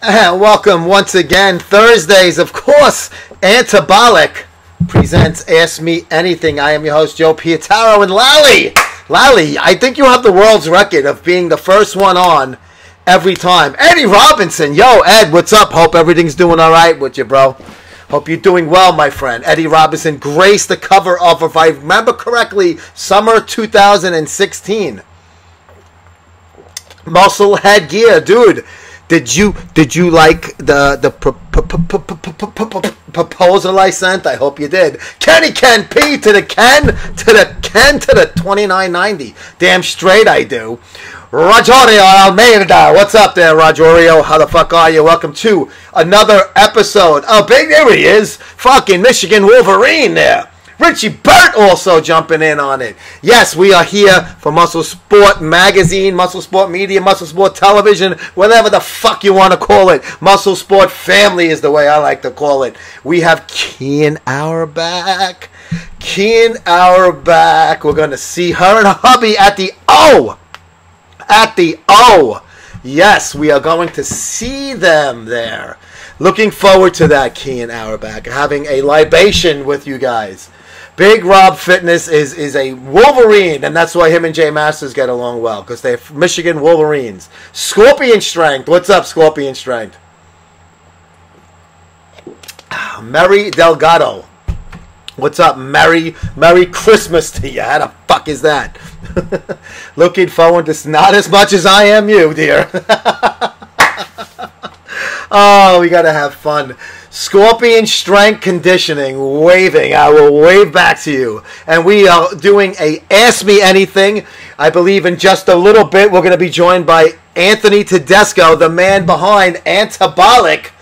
And welcome once again. Thursdays, of course, Antabolic presents Ask Me Anything. I am your host, Joe Pietaro, and Lally, I think you have the world's record of being the first one on every time. Eddie Robinson. Yo, Ed, what's up? Hope everything's doing all right with you, bro. Hope you're doing well, my friend. Eddie Robinson graced the cover of, if I remember correctly, summer 2016. Muscle Headgear, dude. Did you like the proposal I sent? I hope you did. Kenny Ken P to the Ken to the Ken to the 2990. Damn straight I do. Rogerio Almeida, what's up there, Rogerio? How the fuck are you? Welcome to another episode. Oh, big, there he is. Fucking Michigan Wolverine there. Richie Burt also jumping in on it. Yes, we are here for Muscle Sport Magazine, Muscle Sport Media, Muscle Sport Television, whatever the fuck you want to call it. Muscle Sport Family is the way I like to call it. We have Kian Auerbach. Kian Auerbach. We're going to see her and her hubby at the O. At the O. Yes, we are going to see them there. Looking forward to that, Kian Auerbach. Having a libation with you guys. Big Rob Fitness is a Wolverine, and that's why him and Jay Masters get along well, because they're Michigan Wolverines. Scorpion Strength. What's up, Scorpion Strength? Mary Delgado. What's up, Merry Christmas to you. How the fuck is that? Looking forward to not as much as I am you, dear. Oh, we got to have fun. Scorpion Strength Conditioning, waving. I will wave back to you. And we are doing a Ask Me Anything. I believe in just a little bit we're going to be joined by Anthony Tedesco, the man behind Antabolic,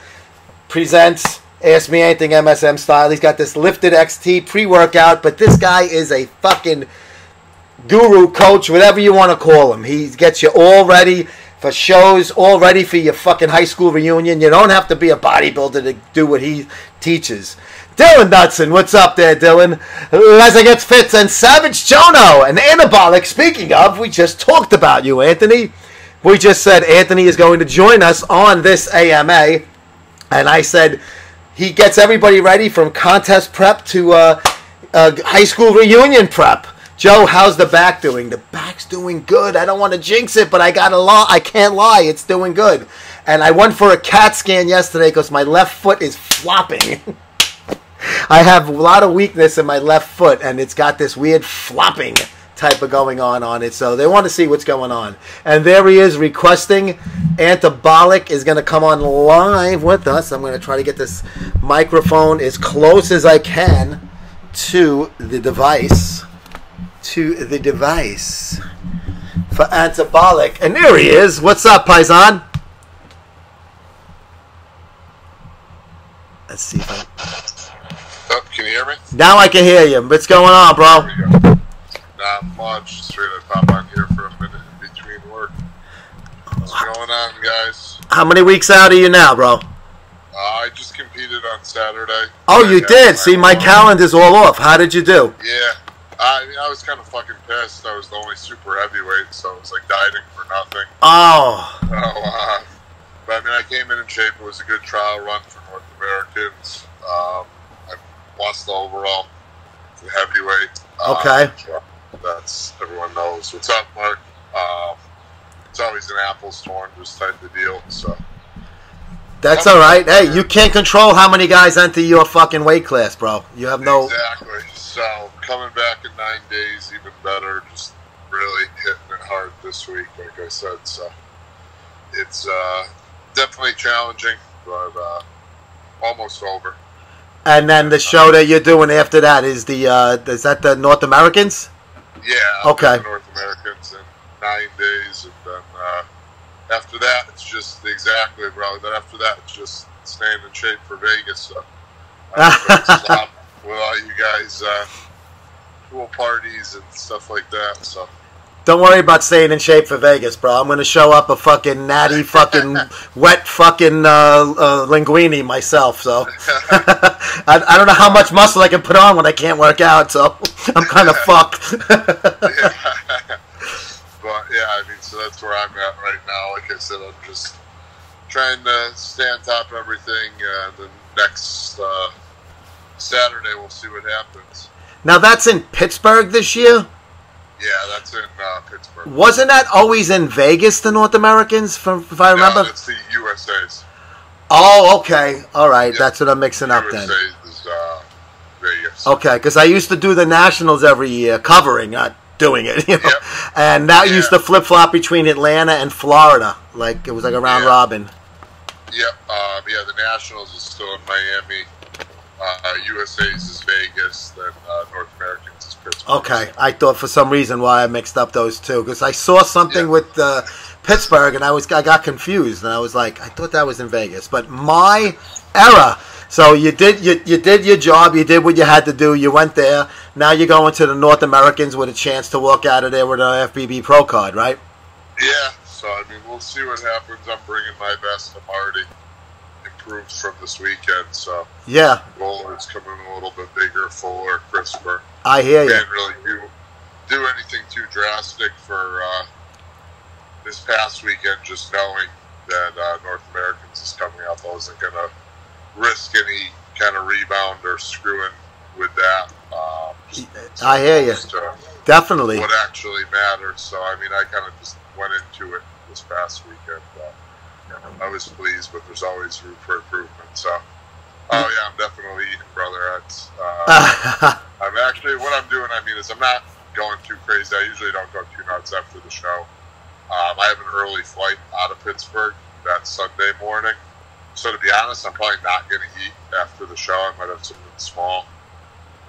presents Ask Me Anything MSM style. He's got this Lifted XT pre-workout, but this guy is a fucking guru, coach, whatever you want to call him. He gets you all ready for shows, all ready for your fucking high school reunion. You don't have to be a bodybuilder to do what he teaches. Dylan Knudsen, what's up there, Dylan? Leslie Gets Fits and Savage Jono and Anabolic. Speaking of, we just talked about you, Anthony. We just said Anthony is going to join us on this AMA, and I said he gets everybody ready from contest prep to high school reunion prep. Joe, how's the back doing? The back's doing good. I don't want to jinx it, but I can't lie. It's doing good. And I went for a CAT scan yesterday because my left foot is flopping. I have a lot of weakness in my left foot, and it's got this weird flopping type of going on it. So they want to see what's going on. And there he is requesting. Antabolic is going to come on live with us. I'm going to try to get this microphone as close as I can to the device. For Antabolic. And there he is. What's up, Paisan? Let's see if I... Oh, can you hear me? Now I can hear you. What's going on, bro? There we go. Not much. Just figured I'd pop on here for a minute in between work. What's going on, guys? How many weeks out are you now, bro? I just competed on Saturday. Oh, you did? See, my calendar's all off. How did you do? Yeah. I mean, I was kind of fucking pissed. I was the only super heavyweight, so it was like dieting for nothing. Oh. But I mean, I came in shape. It was a good trial run for North Americans. I lost the overall to heavyweight. Okay. That's, everyone knows. What's up, Mark? It's always an apples to oranges type of deal, so. That's all right. Hey, you can't control how many guys enter your fucking weight class, bro. You have no... Exactly. So, coming back in 9 days, even better. Just really hitting it hard this week, like I said. So, it's definitely challenging, but almost over. And then the show that you're doing after that is is that the North Americans? Yeah. Okay. The North Americans in 9 days, and then after that, it's just exactly, bro. Then after that, it's just staying in shape for Vegas. So, stop with all you guys, pool parties and stuff like that. So. Don't worry about staying in shape for Vegas, bro. I'm going to show up a fucking natty fucking wet fucking linguine myself, so. I don't know how much muscle I can put on when I can't work out, so I'm kind of fucked. Yeah. But, yeah, I mean, so that's where I'm at right now. Like I said, I'm just trying to stay on top of everything. The next Saturday, we'll see what happens. Now that's in Pittsburgh this year? Yeah, that's in Pittsburgh. Wasn't that always in Vegas, the North Americans, if I remember? No, that's the USA's. Oh, okay. All right. Yep. That's what I'm mixing up then. USA's is Vegas. Okay, because I used to do the Nationals every year, covering, not doing it, you know. Yep. And that used to flip-flop between Atlanta and Florida. Like, it was like a round robin. Yep. Yeah, the Nationals is still in Miami. USA's is Vegas. Then North Americans is Pittsburgh. Okay. I thought for some reason why I mixed up those two. Because I saw something with Pittsburgh, and I got confused. And I was like, I thought that was in Vegas. But my error. So you did your job. You did what you had to do. You went there. Now you're going to the North Americans with a chance to walk out of there with an FBB Pro card, right? Yeah. So, I mean, we'll see what happens. I'm bringing my best. I'm already improved from this weekend. So, yeah. The goal is coming a little bit bigger, fuller, crisper. I hear you. Can't really do anything too drastic for this past weekend, just knowing that North Americans is coming up. I wasn't going to risk any kind of rebound or screwing with that. I hear you. Definitely. What actually matters. So, I mean, I kind of just went into it this past weekend. I was pleased, but there's always room for improvement. So, oh yeah, I'm definitely eating, brother. I'm actually, what I'm doing, I mean, is I'm not going too crazy. I usually don't go too nuts after the show. I have an early flight out of Pittsburgh that Sunday morning. So to be honest, I'm probably not going to eat after the show. I might have something small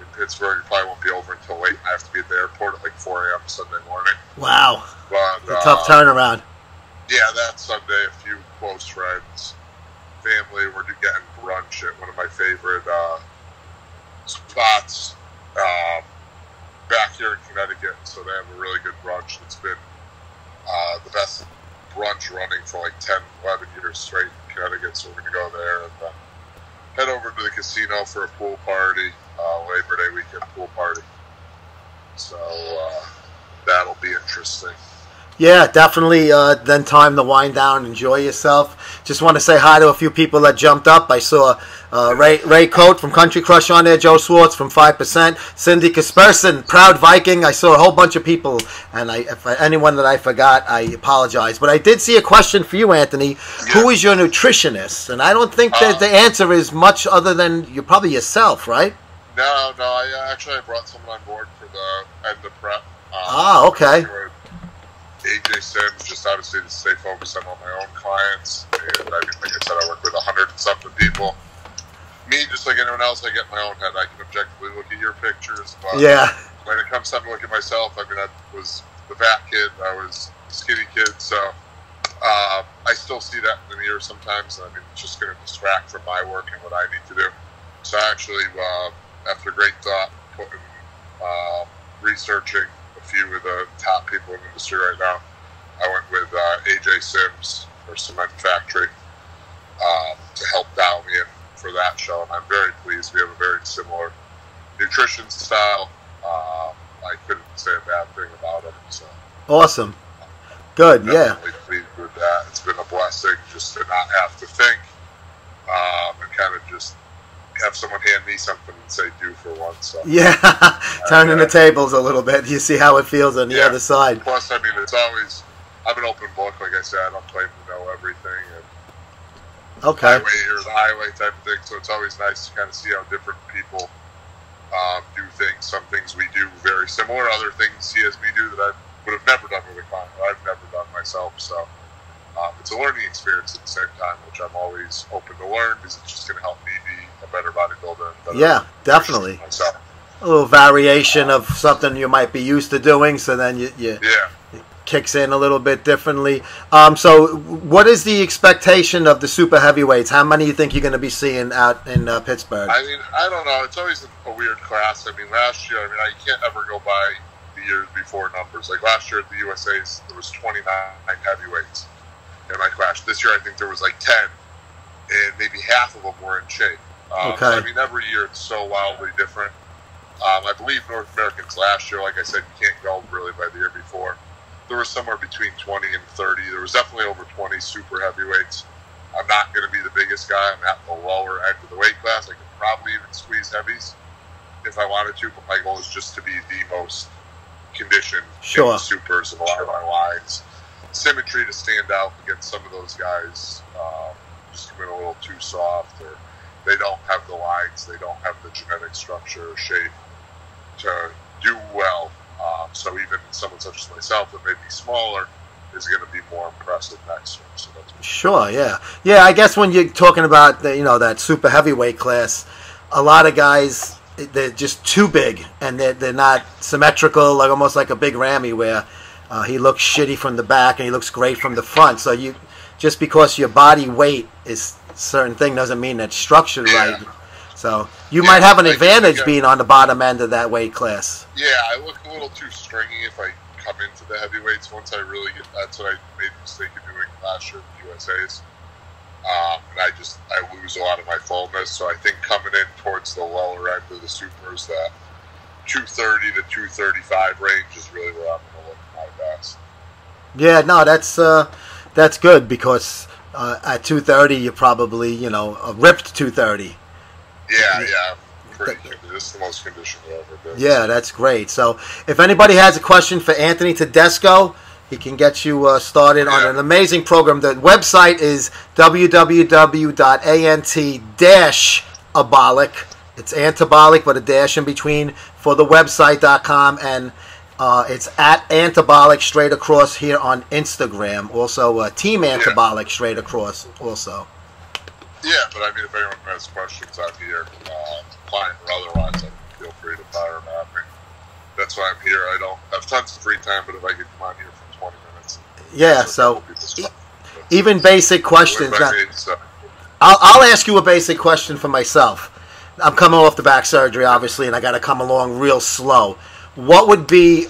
in Pittsburgh. It probably won't be over until late. I have to be at the airport at like 4 a.m. Sunday morning. Wow. But, a tough turnaround. Yeah, that Sunday, a few close friends, family, we're getting brunch at one of my favorite spots back here in Connecticut. So they have a really good brunch. It's been the best brunch running for like 10, 11 years straight in Connecticut. So we're going to go there and then head over to the casino for a pool party, Labor Day weekend pool party. So that'll be interesting. Yeah, definitely. Then time to wind down, enjoy yourself. Just want to say hi to a few people that jumped up. I saw Ray Coate from Country Crush on there, Joe Swartz from 5%, Cindy Kasperson, Proud Viking. I saw a whole bunch of people, and if anyone that I forgot, I apologize. But I did see a question for you, Anthony. Yeah. Who is your nutritionist? And I don't think that the answer is much other than you're probably yourself, right? No. I brought someone on board for the end of prep. Okay. AJ Sims, just obviously to stay focused on all my own clients. And I mean, like I said, I work with 100 and something people. Me, just like anyone else, I get in my own head. I can objectively look at your pictures, but when it comes time to look at myself, I mean, I was the fat kid, I was the skinny kid, so I still see that in the mirror sometimes. I mean, it's just going to distract from my work and what I need to do. So actually, after great thought, researching a few of the top people in the industry right now, I went with AJ Sims for Cement Factory to help dial me in for that show, and I'm very pleased. We have a very similar nutrition style. I couldn't say a bad thing about him. So awesome, good, definitely pleased with that. It's been a blessing just to not have to think and kind of just have someone hand me something and say do for once. So, turning the tables a little bit. You see how it feels on the other side. Plus, I mean, it's always, I'm an open book, like I said. I don't claim to know everything. And highway here's the highway type of thing. So it's always nice to kind of see how different people do things. Some things we do very similar. Other things he has me do that I would have never done with a client, or I've never done myself. So it's a learning experience at the same time, which I'm always open to learn because it's just going to help me be a better bodybuilder. Definitely. Myself. A little variation of something you might be used to doing, so then it kicks in a little bit differently. So what is the expectation of the super heavyweights? How many do you think you're going to be seeing out in Pittsburgh? I mean, I don't know. It's always a weird class. I mean, last year, I can't ever go by the years before numbers. Like last year at the USA's, there was 29 heavyweights in my class. This year, I think there was like 10, and maybe half of them were in shape. So, I mean, every year it's so wildly different. I believe North Americans last year, like I said, you can't go really by the year before. There was somewhere between 20 and 30. There was definitely over 20 super heavyweights. I'm not going to be the biggest guy. I'm at the lower end of the weight class. I could probably even squeeze heavies if I wanted to, but my goal is just to be the most conditioned in the supers and a lot of my lines. Symmetry to stand out against some of those guys. Just come in a little too soft, or they don't have the lines, they don't have the genetic structure or shape to do well. So even someone such as myself that may be smaller is going to be more impressive next year. So that's sure, yeah. I guess when you're talking about that super heavyweight class, a lot of guys, they're just too big and they're not symmetrical, like almost like a big Ramy where he looks shitty from the back and he looks great from the front. So you just because your body weight is a certain thing doesn't mean that's structured right. So you might have an advantage being on the bottom end of that weight class. Yeah, I look a little too stringy if I come into the heavyweights. Once I really get, that's what I made the mistake of doing last year with USA's. And I lose a lot of my fullness. So I think coming in towards the lower end of the supers, that 230 to 235 range is really where I'm going to look my best. Yeah, no, that's good because at 230 you're probably a ripped 230. Yeah, this is the most conditioned I've ever been. Yeah, that's great. So if anybody has a question for Anthony Tedesco, he can get you started on an amazing program. The website is www.ant-abolic. It's antabolic, but a dash in between for the website.com, and it's at Antabolic straight across here on Instagram. Also, Team Antabolic straight across also. Yeah, but I mean, if anyone has questions out here, client or otherwise, feel free to fire them at me. That's why I'm here. I don't have tons of free time, but if I could come on here for 20 minutes. Yeah, so even basic questions. I'll ask you a basic question for myself. I'm coming off the back surgery, obviously, and I got to come along real slow. What would be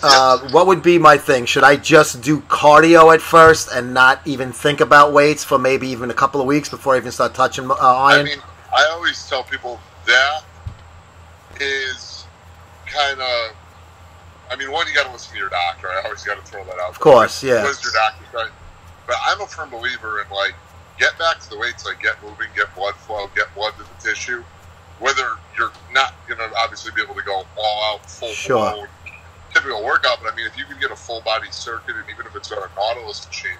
my thing? Should I just do cardio at first and not even think about weights for maybe even a couple of weeks before I even start touching iron? I mean, I always tell people that is kind of. I mean, one, you got to listen to your doctor. I always got to throw that out. Of course, yeah. What is your doctor saying? But I'm a firm believer in get back to the weights, get moving, get blood flow, get blood to the tissue. Whether you're not going to obviously be able to go all out, full blown, typical workout, but I mean, if you can get a full body circuit, and even if it's got a Nautilus machine,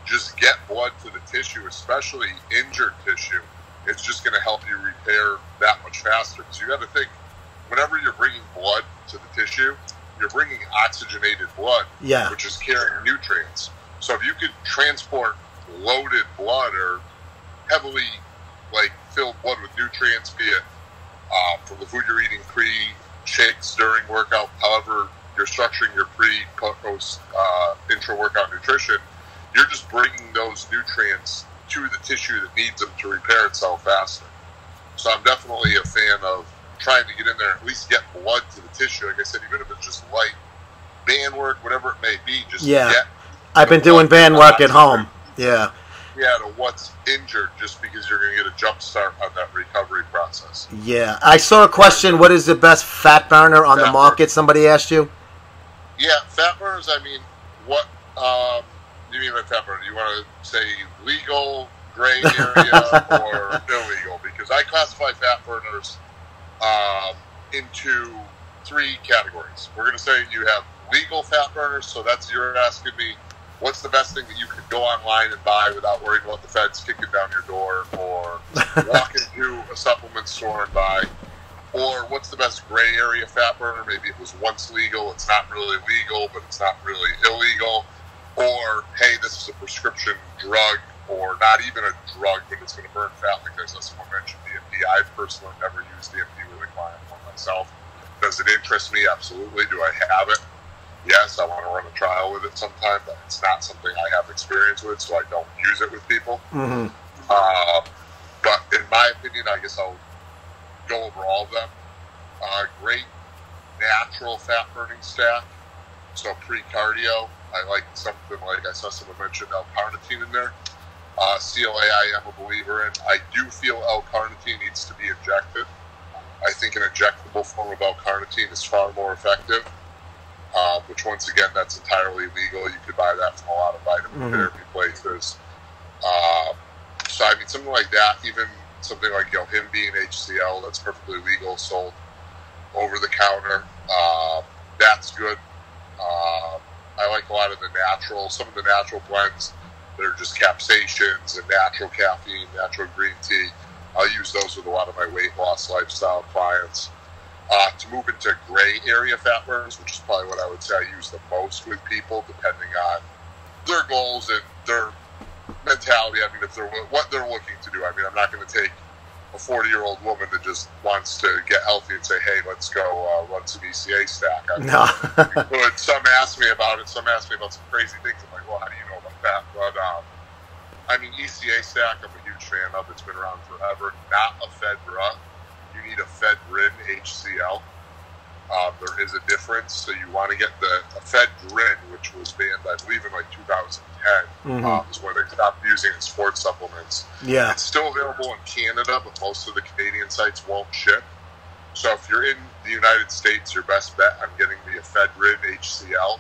just get blood to the tissue, especially injured tissue. It's just going to help you repair that much faster. Because you got to think, whenever you're bringing blood to the tissue, you're bringing oxygenated blood, which is carrying nutrients. So if you could transport loaded blood or heavily filled blood with nutrients, be it from the food you're eating shakes during workout, however you're structuring your post intra-workout nutrition, you're just bringing those nutrients to the tissue that needs them to repair itself faster. So I'm definitely a fan of trying to get in there and at least get blood to the tissue. Like I said, even if it's just light band work, whatever it may be, just get. I've been doing band work at home. Yeah, to what's injured, just because you're going to get a jump start on that recovery process. Yeah, I saw a question. What is the best fat burner on the market? Somebody asked you. Yeah, fat burners. I mean, what do you mean by fat burner? Do you want to say legal, gray area, or illegal? Because I classify fat burners into 3 categories. We're going to say you have legal fat burners, so that's you're asking me, what's the best thing that you could go online and buy without worrying about the feds kicking down your door, or walk into a supplement store and buy? Or what's the best gray area fat burner? Maybe it was once legal, it's not really legal, but it's not really illegal. Or, hey, this is a prescription drug, or not even a drug, but it's going to burn fat like this. As someone mentioned DMT. I've personally never used DMT with a client for myself. Does it interest me? Absolutely. Do I have it? Yes, I want to run a trial with it sometime, but it's not something I have experience with, so I don't use it with people. Mm-hmm. But in my opinion, I guess I'll go over all of them. Great natural fat-burning stack. So pre-cardio, I like something like I saw someone mention L-carnitine in there. CLA I am a believer in. I do feel L-carnitine needs to be injected. I think an injectable form of L-carnitine is far more effective. Which, once again, that's entirely legal. You could buy that from a lot of vitamin therapy places. So, I mean, something like that, even something like him being HCl, that's perfectly legal, sold over the counter. That's good. I like a lot of some of the natural blends that are just capsaicins and natural caffeine, natural green tea. I'll use those with a lot of my weight loss lifestyle clients. To move into gray area fat burners, which is probably what I would say I use the most with people, depending on their goals and their mentality. I mean, if they're what they're looking to do. I mean, I'm not going to take a 40-year-old woman that just wants to get healthy and say, "Hey, let's go run some ECA stack." I mean, No. but some ask me about it. Some ask me about some crazy things. I'm like, "Well, how do you know about that?" But I mean, ECA stack, I'm a huge fan of. It's been around forever. Not a Fedra. You need a Fedrin HCl. There is a difference. So you want to get the Fedrin, which was banned, I believe, in like 2010. Is when they stopped using it in sports supplements. Yeah. It's still available in Canada, but most of the Canadian sites won't ship. So if you're in the United States, your best bet on getting the Fedrin HCl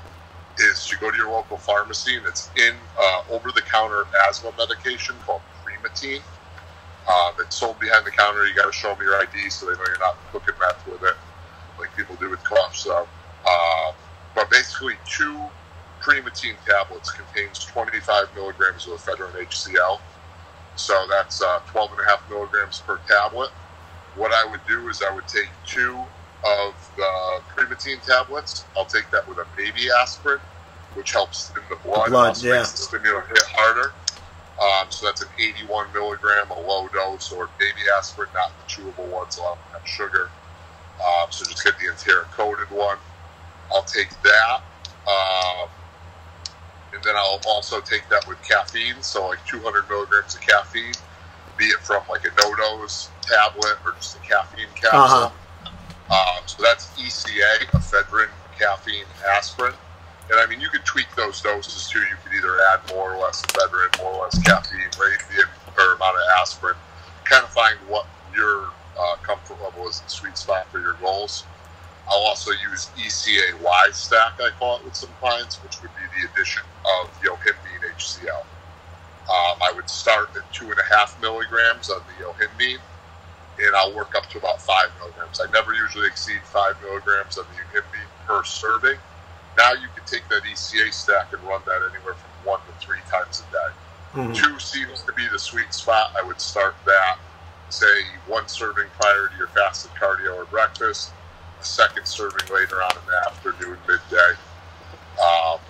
is to go to your local pharmacy, and it's in over-the-counter asthma medication called Primatene. It's sold behind the counter. You got to show them your ID so they know you're not cooking meth with it, like people do with cough. So, but basically, 2 Primatene tablets contains 25 milligrams of ephedrine HCl. So that's 12.5 milligrams per tablet. What I would do is I would take 2 of the Primatene tablets. I'll take that with a baby aspirin, which helps in the blood. Yeah. Makes the stimulant hit harder. So that's an 81 milligram, a low dose, or baby aspirin, not the chewable ones. A lot of them have sugar. So just get the enteric-coated one. I'll take that. And then I'll also take that with caffeine, so like 200 milligrams of caffeine, be it from like a no-dose tablet or just a caffeine capsule. So that's ECA, ephedrine, caffeine, aspirin. And I mean, you could tweak those doses too. You could either add more or less ephedrine, more or less caffeine, radiant or amount of aspirin. Kind of find what your comfort level is, the sweet spot for your goals. I'll also use ECA-Y stack, I call it, with some clients, which would be the addition of yohimbine HCl. I would start at 2.5 milligrams of the yohimbine, and I'll work up to about 5 milligrams. I never usually exceed 5 milligrams of the yohimbine per serving. Now you can take that ECA stack and run that anywhere from 1 to 3 times a day. 2 seems to be the sweet spot. I would start that, say, 1 serving prior to your fasted cardio or breakfast, a 2nd serving later on in the afternoon, midday.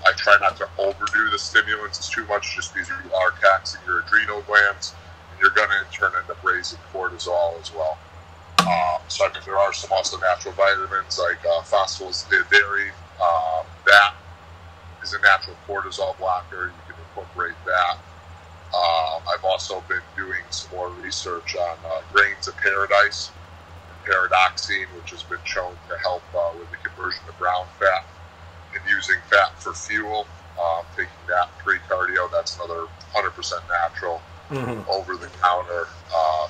I try not to overdo the stimulants too much, just because you are taxing your adrenal glands, and you're going to in turn end up raising cortisol as well. So I mean, there are some also natural vitamins like phosphatidylserine. That is a natural cortisol blocker. You can incorporate that. I've also been doing some more research on grains of paradise and paradoxine, which has been shown to help with the conversion to brown fat, and using fat for fuel. Taking that pre-cardio, that's another 100% natural, over-the-counter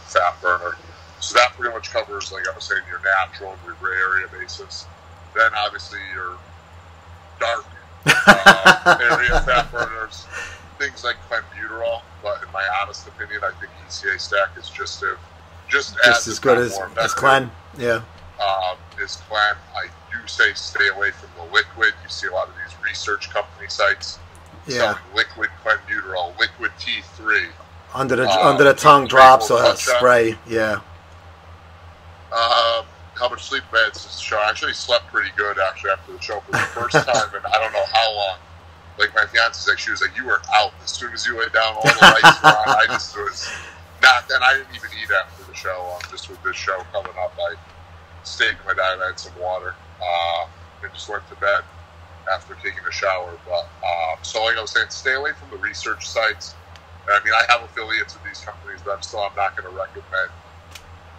fat burner. So that pretty much covers, like I was saying, your natural and your gray area basis. Then obviously your dark area fat burners, things like clenbuterol. But in my honest opinion, I think ECA stack is just as good as Clen. Yeah. Is Clen. I do say stay away from the liquid. You see a lot of these research company sites selling liquid clenbuterol, liquid T3. Under the tongue drops or spray. Yeah. How much sleep I had since the show? I actually slept pretty good after the show for the first time, and I don't know how long. Like my fiance said, she was like, "You were out as soon as you laid down. All the lights were on." I just was not. And I didn't even eat after the show. Just with this show coming up, I stayed in my diet. I had some water, and just went to bed after taking a shower. But so, like I was saying, stay away from the research sites. And, I mean, I have affiliates with these companies, but I'm not going to recommend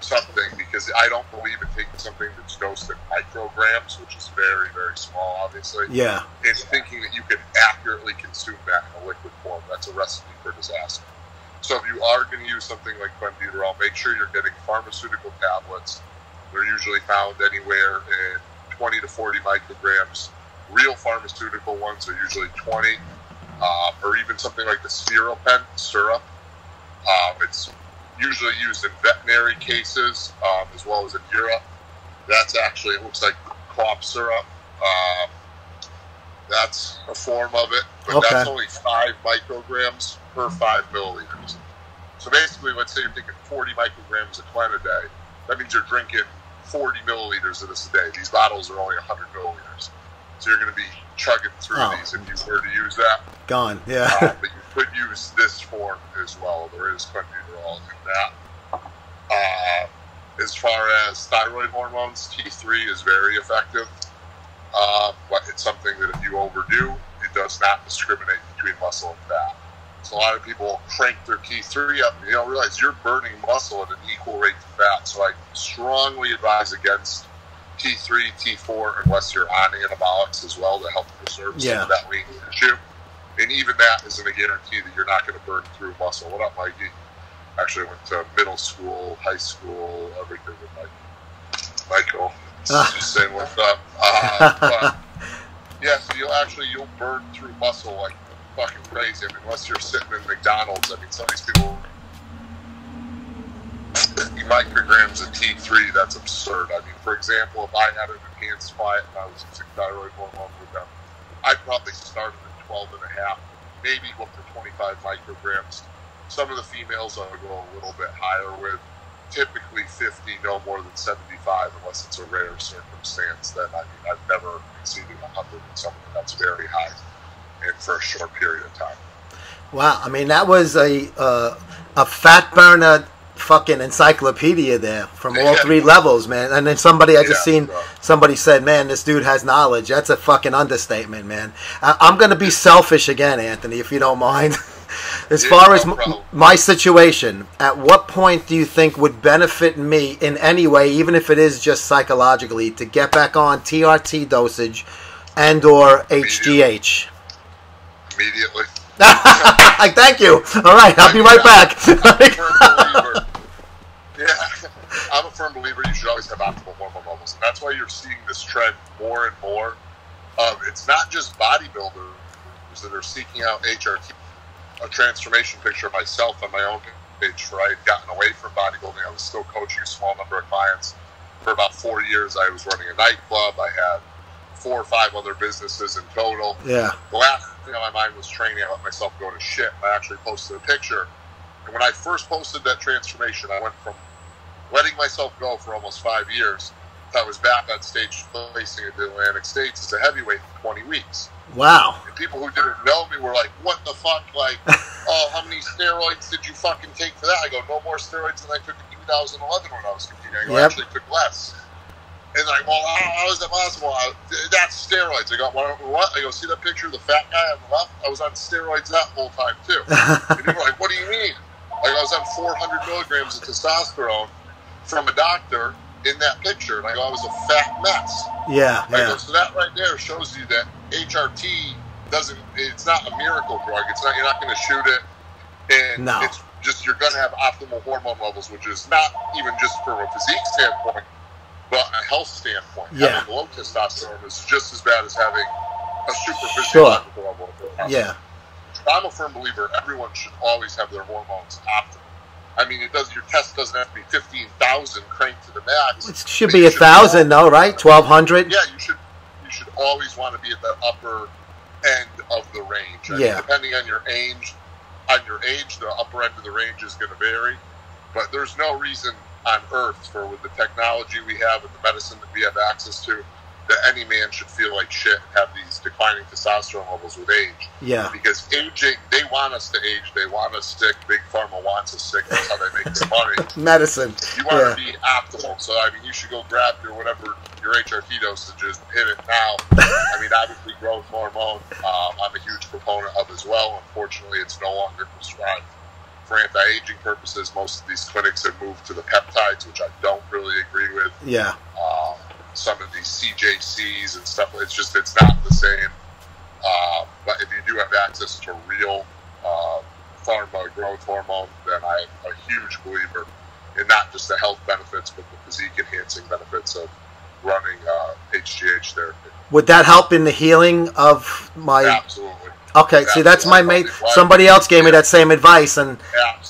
something because I don't believe in taking something that's dosed in micrograms, which is very, very small, obviously. Yeah. And thinking that you can accurately consume that in a liquid form. That's a recipe for disaster. So if you are going to use something like clenbuterol, make sure you're getting pharmaceutical tablets. They're usually found anywhere in 20 to 40 micrograms. Real pharmaceutical ones are usually 20, or even something like the Spheropen syrup. It's usually used in veterinary cases, as well as in Europe. That's actually, it looks like cough syrup. That's a form of it, but that's only 5 micrograms per 5 milliliters. So basically, let's say you're taking 40 micrograms of Quen a day. That means you're drinking 40 milliliters of this a day. These bottles are only 100 milliliters. So you're going to be chugging through these if you were to use that. Gone, yeah. But you could use this form as well. There is clenbuterol in that. As far as thyroid hormones, T3 is very effective. But it's something that if you overdo, it does not discriminate between muscle and fat. So a lot of people crank their T3 up and you don't realize you're burning muscle at an equal rate to fat. So I strongly advise against T3, T4, unless you're on anabolics as well to help preserve some of that lean tissue. And even that isn't a guarantee that you're not going to burn through muscle. What up, Mikey? Actually, I went to middle school, high school, everything with Michael. Just saying what's up. But, yeah, so you'll burn through muscle like fucking crazy. I mean, unless you're sitting in McDonald's, I mean, some of these people, 50 micrograms of T3, that's absurd. I mean, for example, if I had an enhanced diet and I was using thyroid hormone with them, I'd probably start at 12 and a half, maybe go up to 25 micrograms. Some of the females I would go a little bit higher with. Typically 50, no more than 75, unless it's a rare circumstance. Then, I mean, I've never exceeded 100 with something that's very high and for a short period of time. Wow, I mean, that was a fat burner fucking encyclopedia there from all 3 levels, man. And then somebody, I just seen somebody said, man, this dude has knowledge. That's a fucking understatement, man. I'm going to be selfish again, Anthony, if you don't mind. As far as my situation, at what point do you think would benefit me in any way, even if it is just psychologically, to get back on TRT dosage and or HGH? Immediately. Thank you. All right, I'll be right back. I'm a firm believer you should always have optimal hormone levels. And that's why you're seeing this trend more and more of, it's not just bodybuilders that are seeking out HRT. A transformation picture of myself on my own page where I had gotten away from bodybuilding. I was still coaching a small number of clients. For about 4 years, I was running a nightclub. I had 4 or 5 other businesses in total. Yeah. The last thing on my mind was training. I let myself go to shit. I actually posted a picture. And when I first posted that transformation, I went from letting myself go for almost 5 years. I was back on stage placing at the Atlantic States as a heavyweight in 20 weeks. Wow. And people who didn't know me were like, what the fuck? Like, oh, how many steroids did you fucking take for that? I go, no more steroids than I took in 2011 when I was competing. I go, I actually took less. And they're like, well, how is that possible? That's steroids. I go, what? I go, see that picture of the fat guy on the left? I was on steroids that whole time, too. And people are like, what do you mean? Like, I was on 400 milligrams of testosterone from a doctor in that picture, and I go, I was a fat mess. Yeah, I go, so that right there shows you that HRT it's not a miracle drug. It's not, you're not going to shoot it, and it's just, you're going to have optimal hormone levels, which is not even just from a physique standpoint, but a health standpoint. Having low testosterone is just as bad as having a super physiological level of testosterone. Yeah. I'm a firm believer everyone should always have their hormones optimal. I mean, your test doesn't have to be 15,000 cranked to the max. It should be 1,000, though, right? 1,200. Yeah, you should always want to be at the upper end of the range. I mean, depending on your age, the upper end of the range is going to vary. But there's no reason on Earth, for with the technology we have and the medicine that we have access to, that any man should feel like shit and have these declining testosterone levels with age. Yeah. Because aging, they want us to age. They want us sick. Big Pharma wants us sick. That's how they make their money. Medicine. You want to be optimal. So, I mean, you should go grab your HRT dosages and hit it now. I mean, obviously, growth hormone, I'm a huge proponent of as well. Unfortunately, it's no longer prescribed for anti-aging purposes. Most of these clinics have moved to the peptides, which I don't really agree with. Yeah. Some of these CJCs and stuff, it's not the same. But if you do have access to real pharma growth hormone, then I'm a huge believer in not just the health benefits, but the physique-enhancing benefits of running HGH therapy. Would that help in the healing of my... Absolutely. Okay, see, that's my mate. Somebody else gave me that same advice, and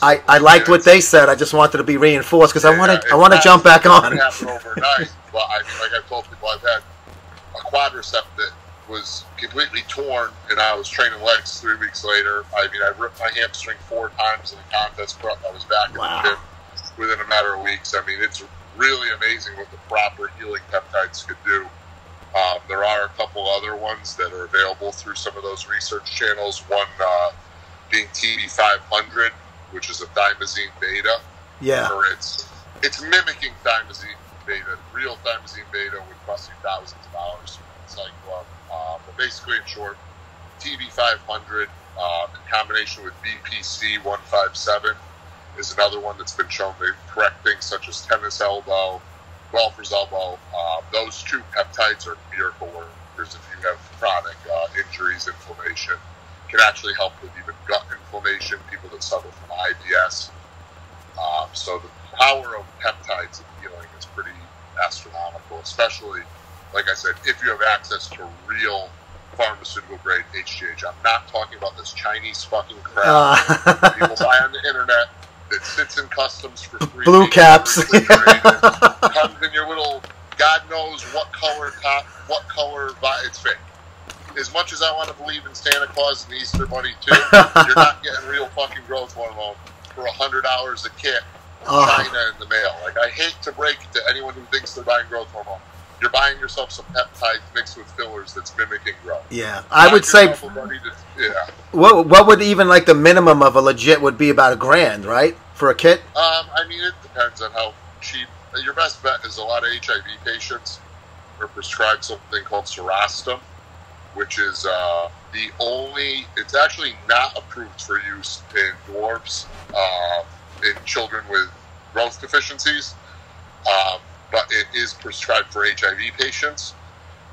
I liked what they said. I just wanted to be reinforced because I want to jump back on. It happen overnight, but like I told people, I've had a quadricep that was completely torn, and I was training legs 3 weeks later. I mean, I ripped my hamstring 4 times in a contest prep. I was back in the gym within a matter of weeks. I mean, it's really amazing what the proper healing peptides could do. There are a couple other ones that are available through some of those research channels. One being TB500, which is a thymazine beta. Yeah. Or it's mimicking thymazine beta. Real thymazine beta would cost you thousands of dollars for the cycle. But basically, in short, TB500 in combination with BPC157 is another one that's been shown to correct things such as tennis elbow, golfer's elbow. Those 2 peptides are miracle workers if you have chronic injuries, inflammation. Can actually help with even gut inflammation, people that suffer from IBS. So the power of peptides in healing is pretty astronomical, especially, like I said, if you have access to real pharmaceutical grade HGH. I'm not talking about this Chinese fucking crap people buy on the internet that sits in customs for 3 blue caps. Comes in your little, God knows what color top, what color, it's fake. As much as I want to believe in Santa Claus and the Easter Bunny too, you're not getting real fucking growth hormone for $100 a kit from China in the mail. Like, I hate to break it to anyone who thinks they're buying growth hormone. You're buying yourself some peptides mixed with fillers that's mimicking growth. Yeah, I would say. What would even like the minimum of a legit would be about $1,000, right, for a kit? I mean, it depends on how cheap. Your best bet is a lot of HIV patients are prescribed something called Sarastum, which is the only. It's actually not approved for use in dwarfs, in children with growth deficiencies. But it is prescribed for HIV patients.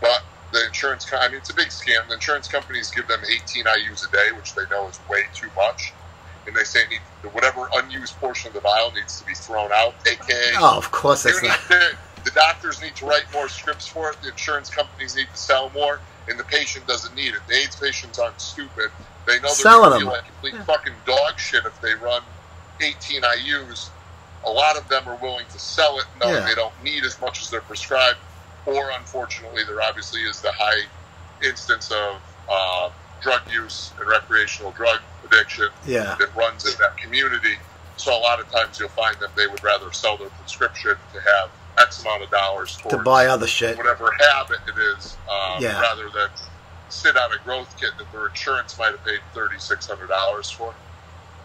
But the insurance, I mean, it's a big scam. The insurance companies give them 18 IUs a day, which they know is way too much. And they say whatever unused portion of the vial needs to be thrown out, a.k.a. Oh, of course it's not. The doctors need to write more scripts for it. The insurance companies need to sell more. And the patient doesn't need it. The AIDS patients aren't stupid. They know they're going to feel like complete fucking dog shit if they run 18 IUs. A lot of them are willing to sell it knowing they don't need as much as they're prescribed, or unfortunately there obviously is the high instance of drug use and recreational drug addiction that runs in that community. So a lot of times you'll find that they would rather sell their prescription to have X amount of dollars towards to buy other shit, whatever habit it is, rather than sit on a growth kit that their insurance might have paid $3,600 for.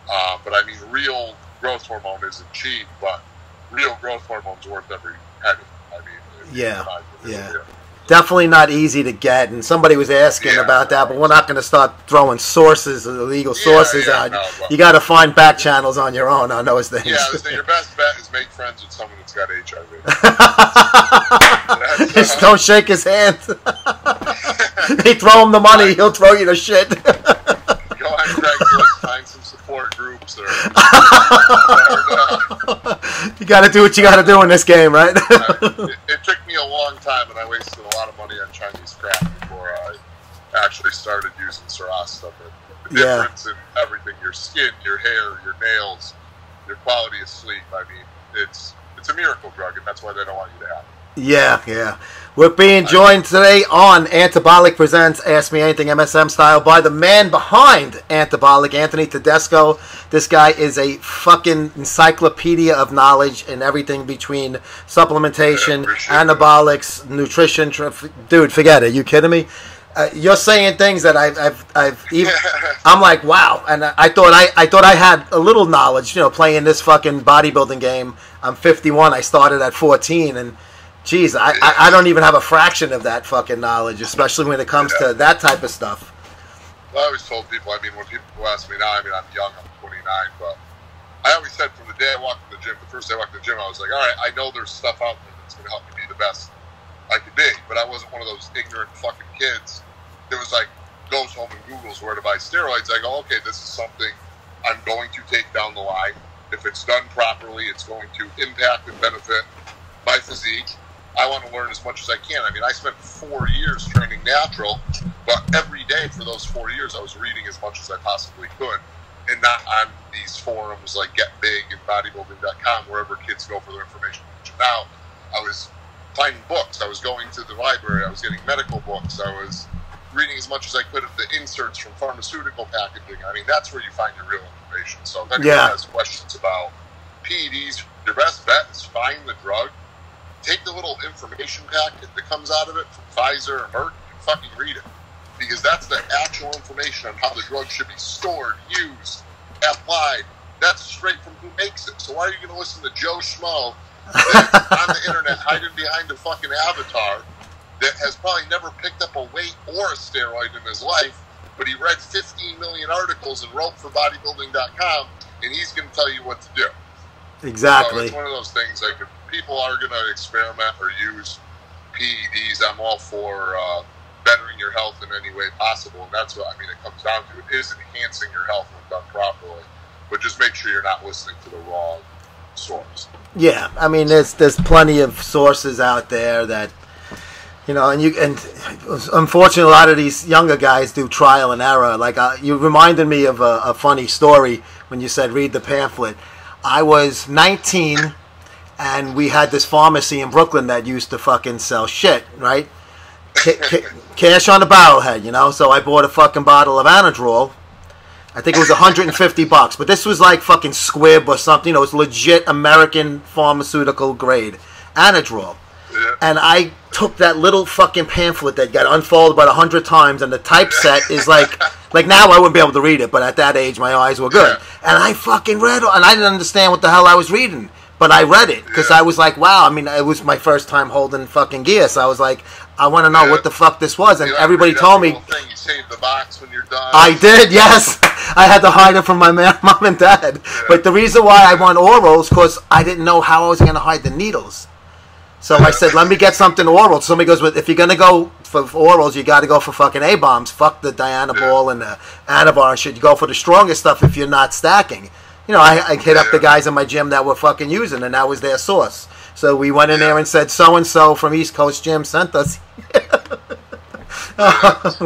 But I mean, real growth hormone isn't cheap, but real growth hormone's worth every penny. I mean, definitely not easy to get. And somebody was asking about that, but we're not going to start throwing sources, illegal sources out. No, you got to find back channels on your own on those things. Yeah, so your best bet is make friends with someone that's got HIV. Just don't shake his hand. They throw him the money, he'll throw you the shit. Go on Craigslist, find some support groups. You got to do what you got to do in this game, right? It took me a long time, and I wasted a lot of money on Chinese crap before I actually started using Sarastum. The difference in everything, your skin, your hair, your nails, your quality of sleep, I mean, it's a miracle drug, and that's why they don't want you to have it. Yeah. We're being joined today on Antabolic Presents Ask Me Anything MSM style by the man behind Antabolic, Anthony Tedesco. This guy is a fucking encyclopedia of knowledge and everything between supplementation, anabolics, nutrition. Dude, forget it. You kidding me? You're saying things that I've even. I'm like, wow. And I thought I had a little knowledge, playing this fucking bodybuilding game. I'm 51. I started at 14, and geez, I don't even have a fraction of that fucking knowledge, especially when it comes to that type of stuff. Well, I always told people, I mean, when people ask me now, I mean, I'm young, I'm 29, but I always said from the day I walked in the gym, the first day I walked in the gym, I was like, all right, I know there's stuff out there that's going to help me be the best I could be, but I wasn't one of those ignorant fucking kids that was like, goes home and Googles where to buy steroids. I go, okay, this is something I'm going to take down the line. If it's done properly, it's going to impact and benefit my physique. I want to learn as much as I can. I mean, I spent 4 years training natural But every day for those 4 years, I was reading as much as I possibly could, and not on these forums like Get Big and Bodybuilding.com, wherever kids go for their information. Now, I was finding books. I was going to the library. I was getting medical books. I was reading as much as I could of the inserts from pharmaceutical packaging. I mean, that's where you find your real information. So if anyone has questions about PEDs, your best bet is find the drug, take the little information packet that comes out of it from Pfizer or Merck, and fucking read it. Because that's the actual information on how the drug should be stored, used, applied. That's straight from who makes it. So why are you going to listen to Joe Schmo that's on the internet hiding behind a fucking avatar that has probably never picked up a weight or a steroid in his life, but he read 15 million articles and wrote for bodybuilding.com, and he's going to tell you what to do. Exactly. So it's one of those things, like, if people are going to experiment or use PEDs, I'm all for bettering your health in any way possible, and that's what, I mean, it comes down to. It is enhancing your health when done properly, but just make sure you're not listening to the wrong source. Yeah, I mean, there's plenty of sources out there that, you know, and unfortunately, a lot of these younger guys do trial and error. Like, you reminded me of a funny story when you said read the pamphlet. I was 19, and we had this pharmacy in Brooklyn that used to fucking sell shit, right? Cash on the barrelhead, you know? So I bought a fucking bottle of Anadrol. I think it was $150, but this was like fucking Squibb or something. You know, it's legit American pharmaceutical grade Anadrol. And I took that little fucking pamphlet that got unfolded about 100 times, and the typeset is like now I wouldn't be able to read it, but at that age my eyes were good. And I fucking read it, and I didn't understand what the hell I was reading, but I read it because I was like, wow. I mean, it was my first time holding fucking gear, so I was like, I want to know what the fuck this was, and everybody told me. You save the box when you're done. I did, yes. I had to hide it from my mom and dad. But the reason why I want orals, because I didn't know how I was going to hide the needles. So I said, let me get something oral. Somebody goes, well, if you're going to go for orals, you got to go for fucking A-bombs. Fuck the Dianabol and the Anavar and shit. You go for the strongest stuff if you're not stacking. You know, I hit up the guys in my gym that were fucking using, and that was their source. So we went in there and said, so-and-so from East Coast Gym sent us.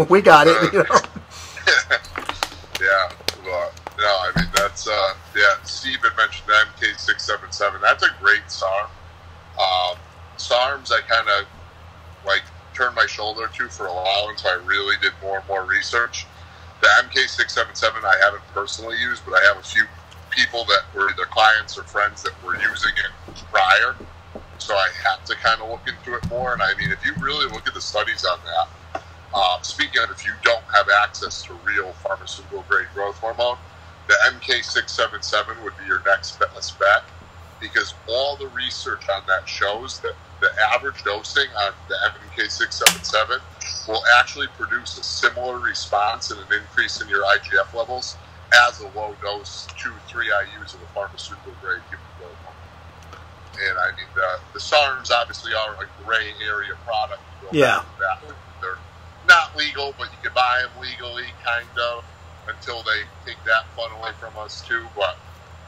We got it, you know. Yeah, well, no, I mean, that's, Steve had mentioned the MK677. That's a great SARM. SARMs I kind of, like, turned my shoulder to for a while until I really did more and more research. The MK677 I haven't personally used, but I have a few people that were either clients or friends that were using it prior. So I had to kind of look into it more. And I mean, if you really look at the studies on that, speaking of if you don't have access to real pharmaceutical grade growth hormone, the MK677 would be your next best bet, because all the research on that shows that the average dosing on the MK677 will actually produce a similar response and an increase in your IGF levels as a low dose 2-3 IUs of a pharmaceutical grade human growth hormone. And I mean, the SARMs obviously are a gray area product. Yeah. They're not legal, but you can buy them legally, kind of, until they take that fun away from us too. But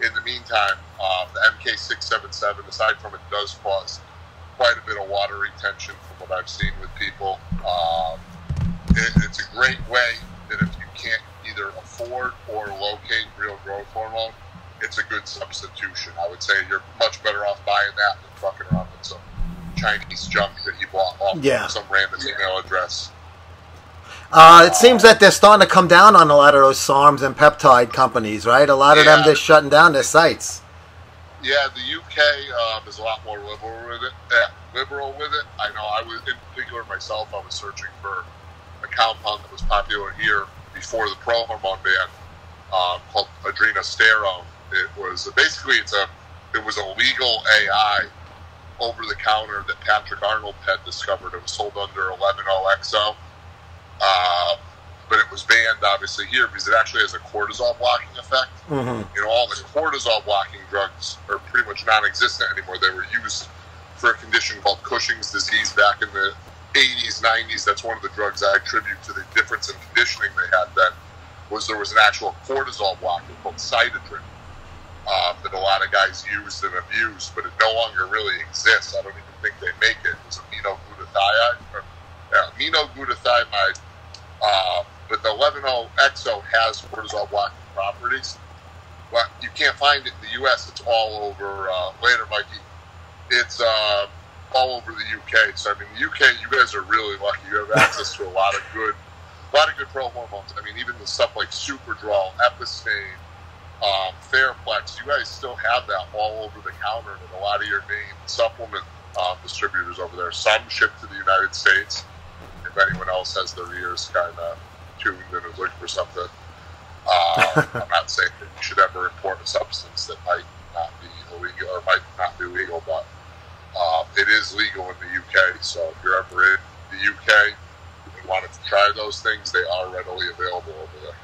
in the meantime, the MK677, aside from it does cause quite a bit of water retention from what I've seen with people. It's a great way that if you can't either afford or locate real growth hormone, it's a good substitution. I would say you're much better off buying that than fucking around with some Chinese junk that you bought off some random email address. It seems that they're starting to come down on a lot of those SARMs and peptide companies, right? A lot of them just shutting down their sites. Yeah, the UK is a lot more liberal with it. I know I was, in particular myself, I was searching for a compound that was popular here before the pro-hormone ban called adrenosterone. It was basically it was a legal AI over the counter that Patrick Arnold had discovered. It was sold under 11-0XO. But it was banned, obviously, here because it actually has a cortisol blocking effect. Mm-hmm. You know, all the cortisol blocking drugs are pretty much non-existent anymore. They were used for a condition called Cushing's disease back in the 80s, 90s. That's one of the drugs I attribute to the difference in conditioning they had then, was there was an actual cortisol blocker called Cytotrin that a lot of guys used and abused, but it no longer really exists. I don't even think they make it. It was aminoglutathione, aminoglutathione But the 11-XO has cortisol blocking properties. But you can't find it in the U.S. It's all over. Later, Mikey. It's all over the UK. So I mean, the UK, you guys are really lucky. You have access to a lot of good pro hormones. I mean, even the stuff like Superdrol, Epistane, Fairplex. You guys still have that all over the counter at a lot of your main supplement distributors over there. Some ship to the United States. If anyone else has their ears kind of tuned and is looking for something, I'm not saying that you should ever import a substance that might not be illegal or might not be legal, but it is legal in the UK. So if you're ever in the UK and wanted to try those things, they are readily available over there.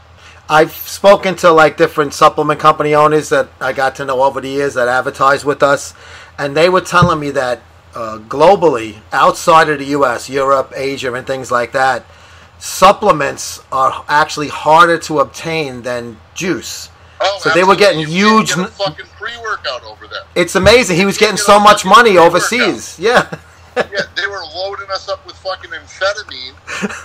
I've spoken to like different supplement company owners that I got to know over the years that advertise with us, and they were telling me that globally, outside of the U.S., Europe, Asia, and things like that, supplements are actually harder to obtain than juice. Oh, so they were getting huge. Get a fucking pre-workout over there. It's amazing. He was getting so much money overseas. Yeah. Yeah, they were loading us up with fucking amphetamine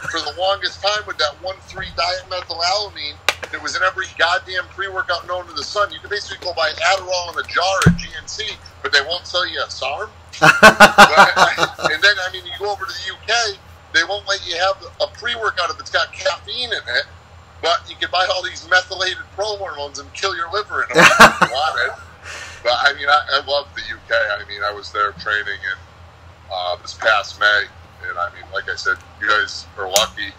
for the longest time with that 1,3-dimethylalanine that was in every goddamn pre-workout known to the sun. You can basically go buy Adderall in a jar at GNC, but they won't sell you a SARM. And then, I mean, you go over to the UK, they won't let you have a pre-workout if it's got caffeine in it, but you can buy all these methylated pro hormones and kill your liver in them if you want it. But, I mean, I love the UK. I mean, I was there training in this past May, and I mean, like I said, you guys are lucky.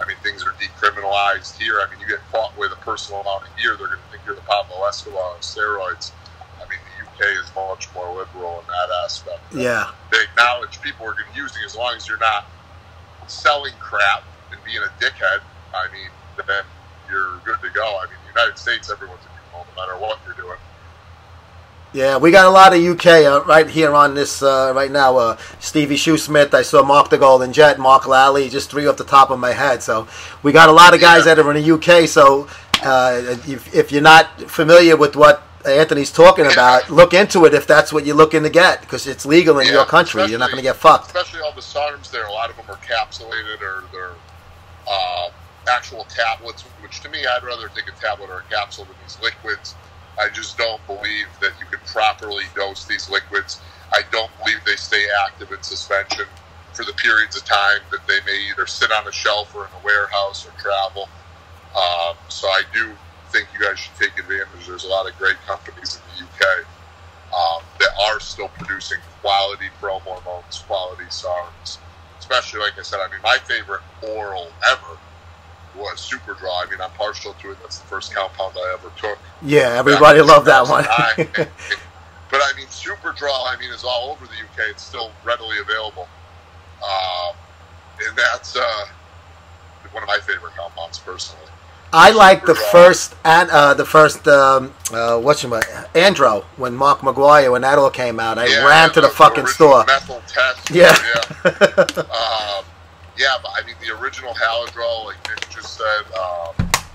I mean, things are decriminalized here. I mean, you get caught with a personal amount of gear, they're going to think you're the Pablo Escobar of steroids. I mean, the UK is much more liberal in that aspect. Yeah. They acknowledge people are going to use it as long as you're not selling crap and being a dickhead. I mean, then you're good to go. I mean, the United States, everyone's a criminal no matter what you're doing. Yeah, we got a lot of UK right here on this right now. Stevie Shoesmith, I saw Mark the Golden Jet, Mark Lally, just three off the top of my head. So we got a lot of guys that are in the UK. So if you're not familiar with what Anthony's talking about, look into it if that's what you're looking to get, because it's legal in your country. You're not going to get fucked. Especially all the SARMs there. A lot of them are capsulated or they're actual tablets, which to me, I'd rather take a tablet or a capsule than these liquids. I just don't believe that you can properly dose these liquids. I don't believe they stay active in suspension for the periods of time that they may either sit on a shelf or in a warehouse or travel. So I do think you guys should take advantage. There's a lot of great companies in the UK that are still producing quality pro hormones, quality SARMs. Especially, like I said, I mean, my favorite oral ever was Superdrol. I mean, I'm partial to it. That's the first compound I ever took. Yeah, everybody loved that one. But I mean, Superdrol, I mean, is all over the UK. It's still readily available. And that's one of my favorite compounds, personally. I like the first Andro, when Mark McGuire, when that all came out. I ran to the fucking store. Methyl test. Yeah. Yeah, but I mean, the original Haladrol, like Nick just said,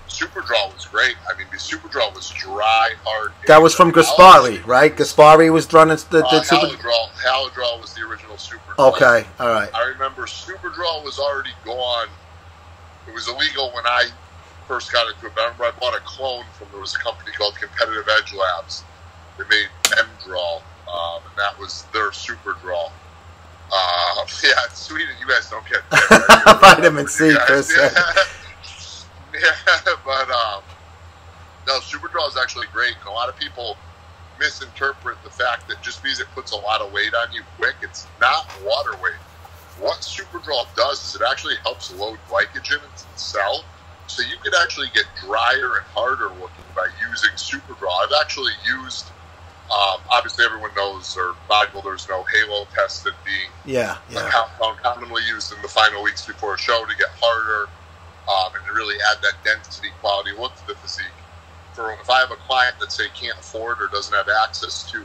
Superdrol was great. I mean, the Superdrol was dry, hard. That was from Gaspari, right? Gaspari was running the Haladrol. Haladrol was the original Superdrol. Okay, all right. I remember Superdrol was already gone. It was illegal when I first got into it, but I remember I bought a clone there was a company called Competitive Edge Labs. They made M-Drol, and that was their Superdrol. Yeah, it's sweet that you guys don't get that. Vitamin C, Chris. But no, Superdrol is actually great, and a lot of people misinterpret the fact that just because it puts a lot of weight on you quick, it's not water weight. What Superdrol does is it actually helps load glycogen into the cell, so you could actually get drier and harder looking by using Superdrol. I've actually used, obviously everyone knows, or bodybuilders know, halo tested being a compound commonly used in the final weeks before a show to get harder and to really add that density, quality look to the physique. If I have a client that, say, can't afford or doesn't have access to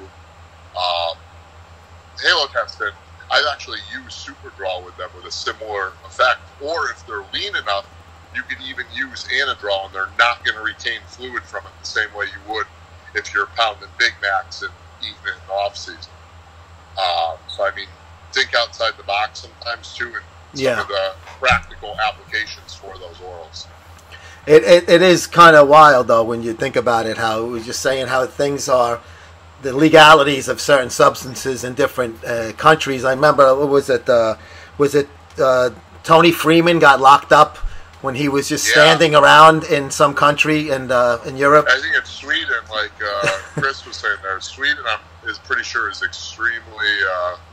halo testing, I've actually used Superdrol with them with a similar effect. Or if they're lean enough, you could even use Anadrol, and they're not going to retain fluid from it the same way you would if you're pounding Big Macs and eating it in the off season. So I mean, think outside the box sometimes too, and some of the practical applications for those orals. It is kind of wild, though, when you think about it, how we were just saying how things are, the legalities of certain substances in different countries. I remember, was it Tony Freeman got locked up when he was just standing around in some country in Europe? I think it's Sweden, like Chris was saying there. Sweden, is pretty sure, is extremely...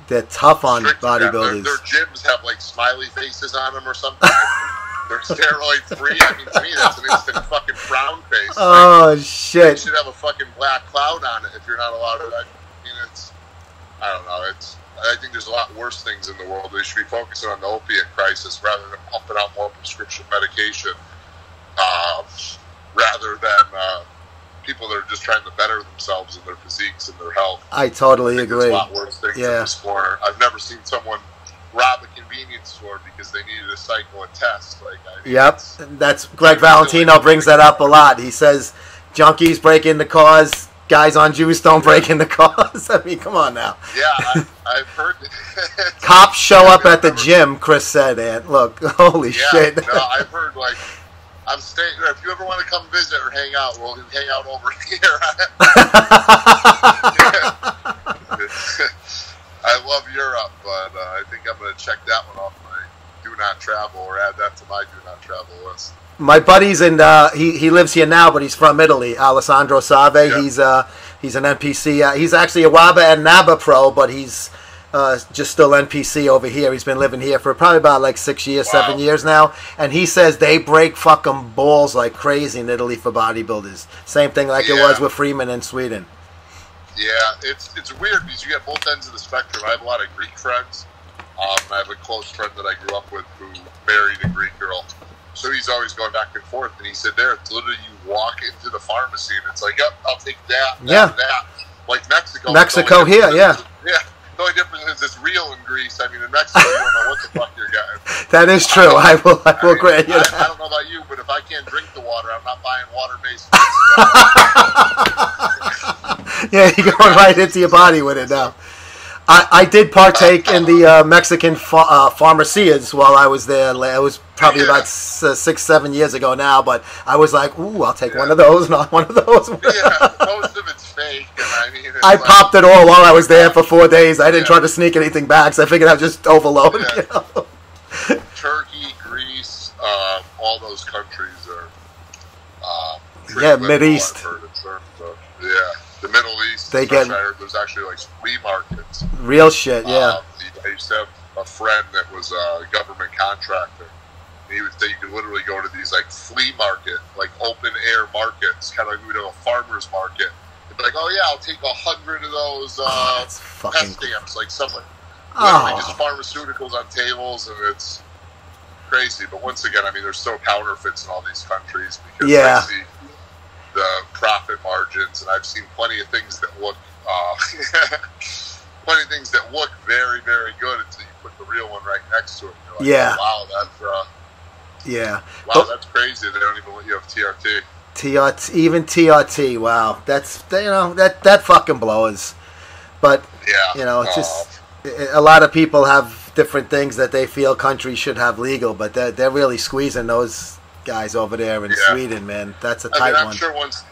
they're tough on bodybuilders. Their gyms have, like, smiley faces on them or something. They're steroid-free. I mean, to me, that's an instant fucking frown face. Oh, shit. You should have a fucking black cloud on it if you're not allowed to. I mean, I don't know. I think there's a lot worse things in the world. They should be focusing on the opiate crisis rather than pumping out more prescription medication, rather than people that are just trying to better themselves and their physiques and their health. I totally agree. There's a lot worse things in this corner. I've never seen someone rob a convenience store because they needed to cycle a test. Like, I mean, that's Greg Valentino brings that up a lot. He says junkies break into cars, guys on juice don't break into cars. I mean, come on now. Yeah, I've heard. Cops show up at the gym, Chris said, and look, holy shit. No, I've heard, like, I'm staying there. If you ever want to come visit or hang out, we'll hang out over here. I love Europe, but I think I'm going to check that one off my do not travel, or add that to my do not travel list. My buddy's in, he lives here now, but he's from Italy, Alessandro Save. Yeah. He's an NPC. He's actually a WABA and NABA pro, but he's just still NPC over here. He's been living here for probably about like 6 years, 7 years now. And he says they break fucking balls like crazy in Italy for bodybuilders. Same thing like it was with Freeman in Sweden. Yeah, it's weird because you get both ends of the spectrum. I have a lot of Greek friends. I have a close friend that I grew up with who married a Greek girl. So he's always going back and forth. And he said there, it's literally you walk into the pharmacy and it's like, yep, I'll take that, that. Like Mexico here, Yeah. The only difference is it's real in Greece. I mean, in Mexico, you don't know what the fuck you're getting. That is true. I will grant you that. I don't know about you, but if I can't drink the water, I'm not buying water-based food. Yeah, you're going right into your body with it now. I did partake in the Mexican pharmacias while I was there. It was probably about 6-7 years ago now, but I was like, ooh, I'll take one of those, not one of those. Most of it's fake. And I mean, I popped it all while I was there for 4 days. I didn't try to sneak anything back, so I figured I'd just overload. Yeah. You know? Turkey, Greece, all those countries are Mideast. The Middle East. I heard there's actually like flea markets. Real shit, yeah. I used to have a friend that was a government contractor. He would say you could literally go to these like flea market, like open air markets, kind of like we do a farmer's market. They'd be like, oh yeah, I'll take 100 of those pest stamps, like something. Literally just pharmaceuticals on tables, and it's crazy. But once again, I mean, there's still counterfeits in all these countries because I see the profit margins, and I've seen plenty of things that look very, very good until you put the real one right next to it. And you're like, oh, wow, that's crazy. They don't even let you have TRT. Even TRT. Wow, that's that fucking blows. But it's just a lot of people have different things that they feel countries should have legal, but they're really squeezing those guys over there in Sweden, man. That's a tight one. I'm sure once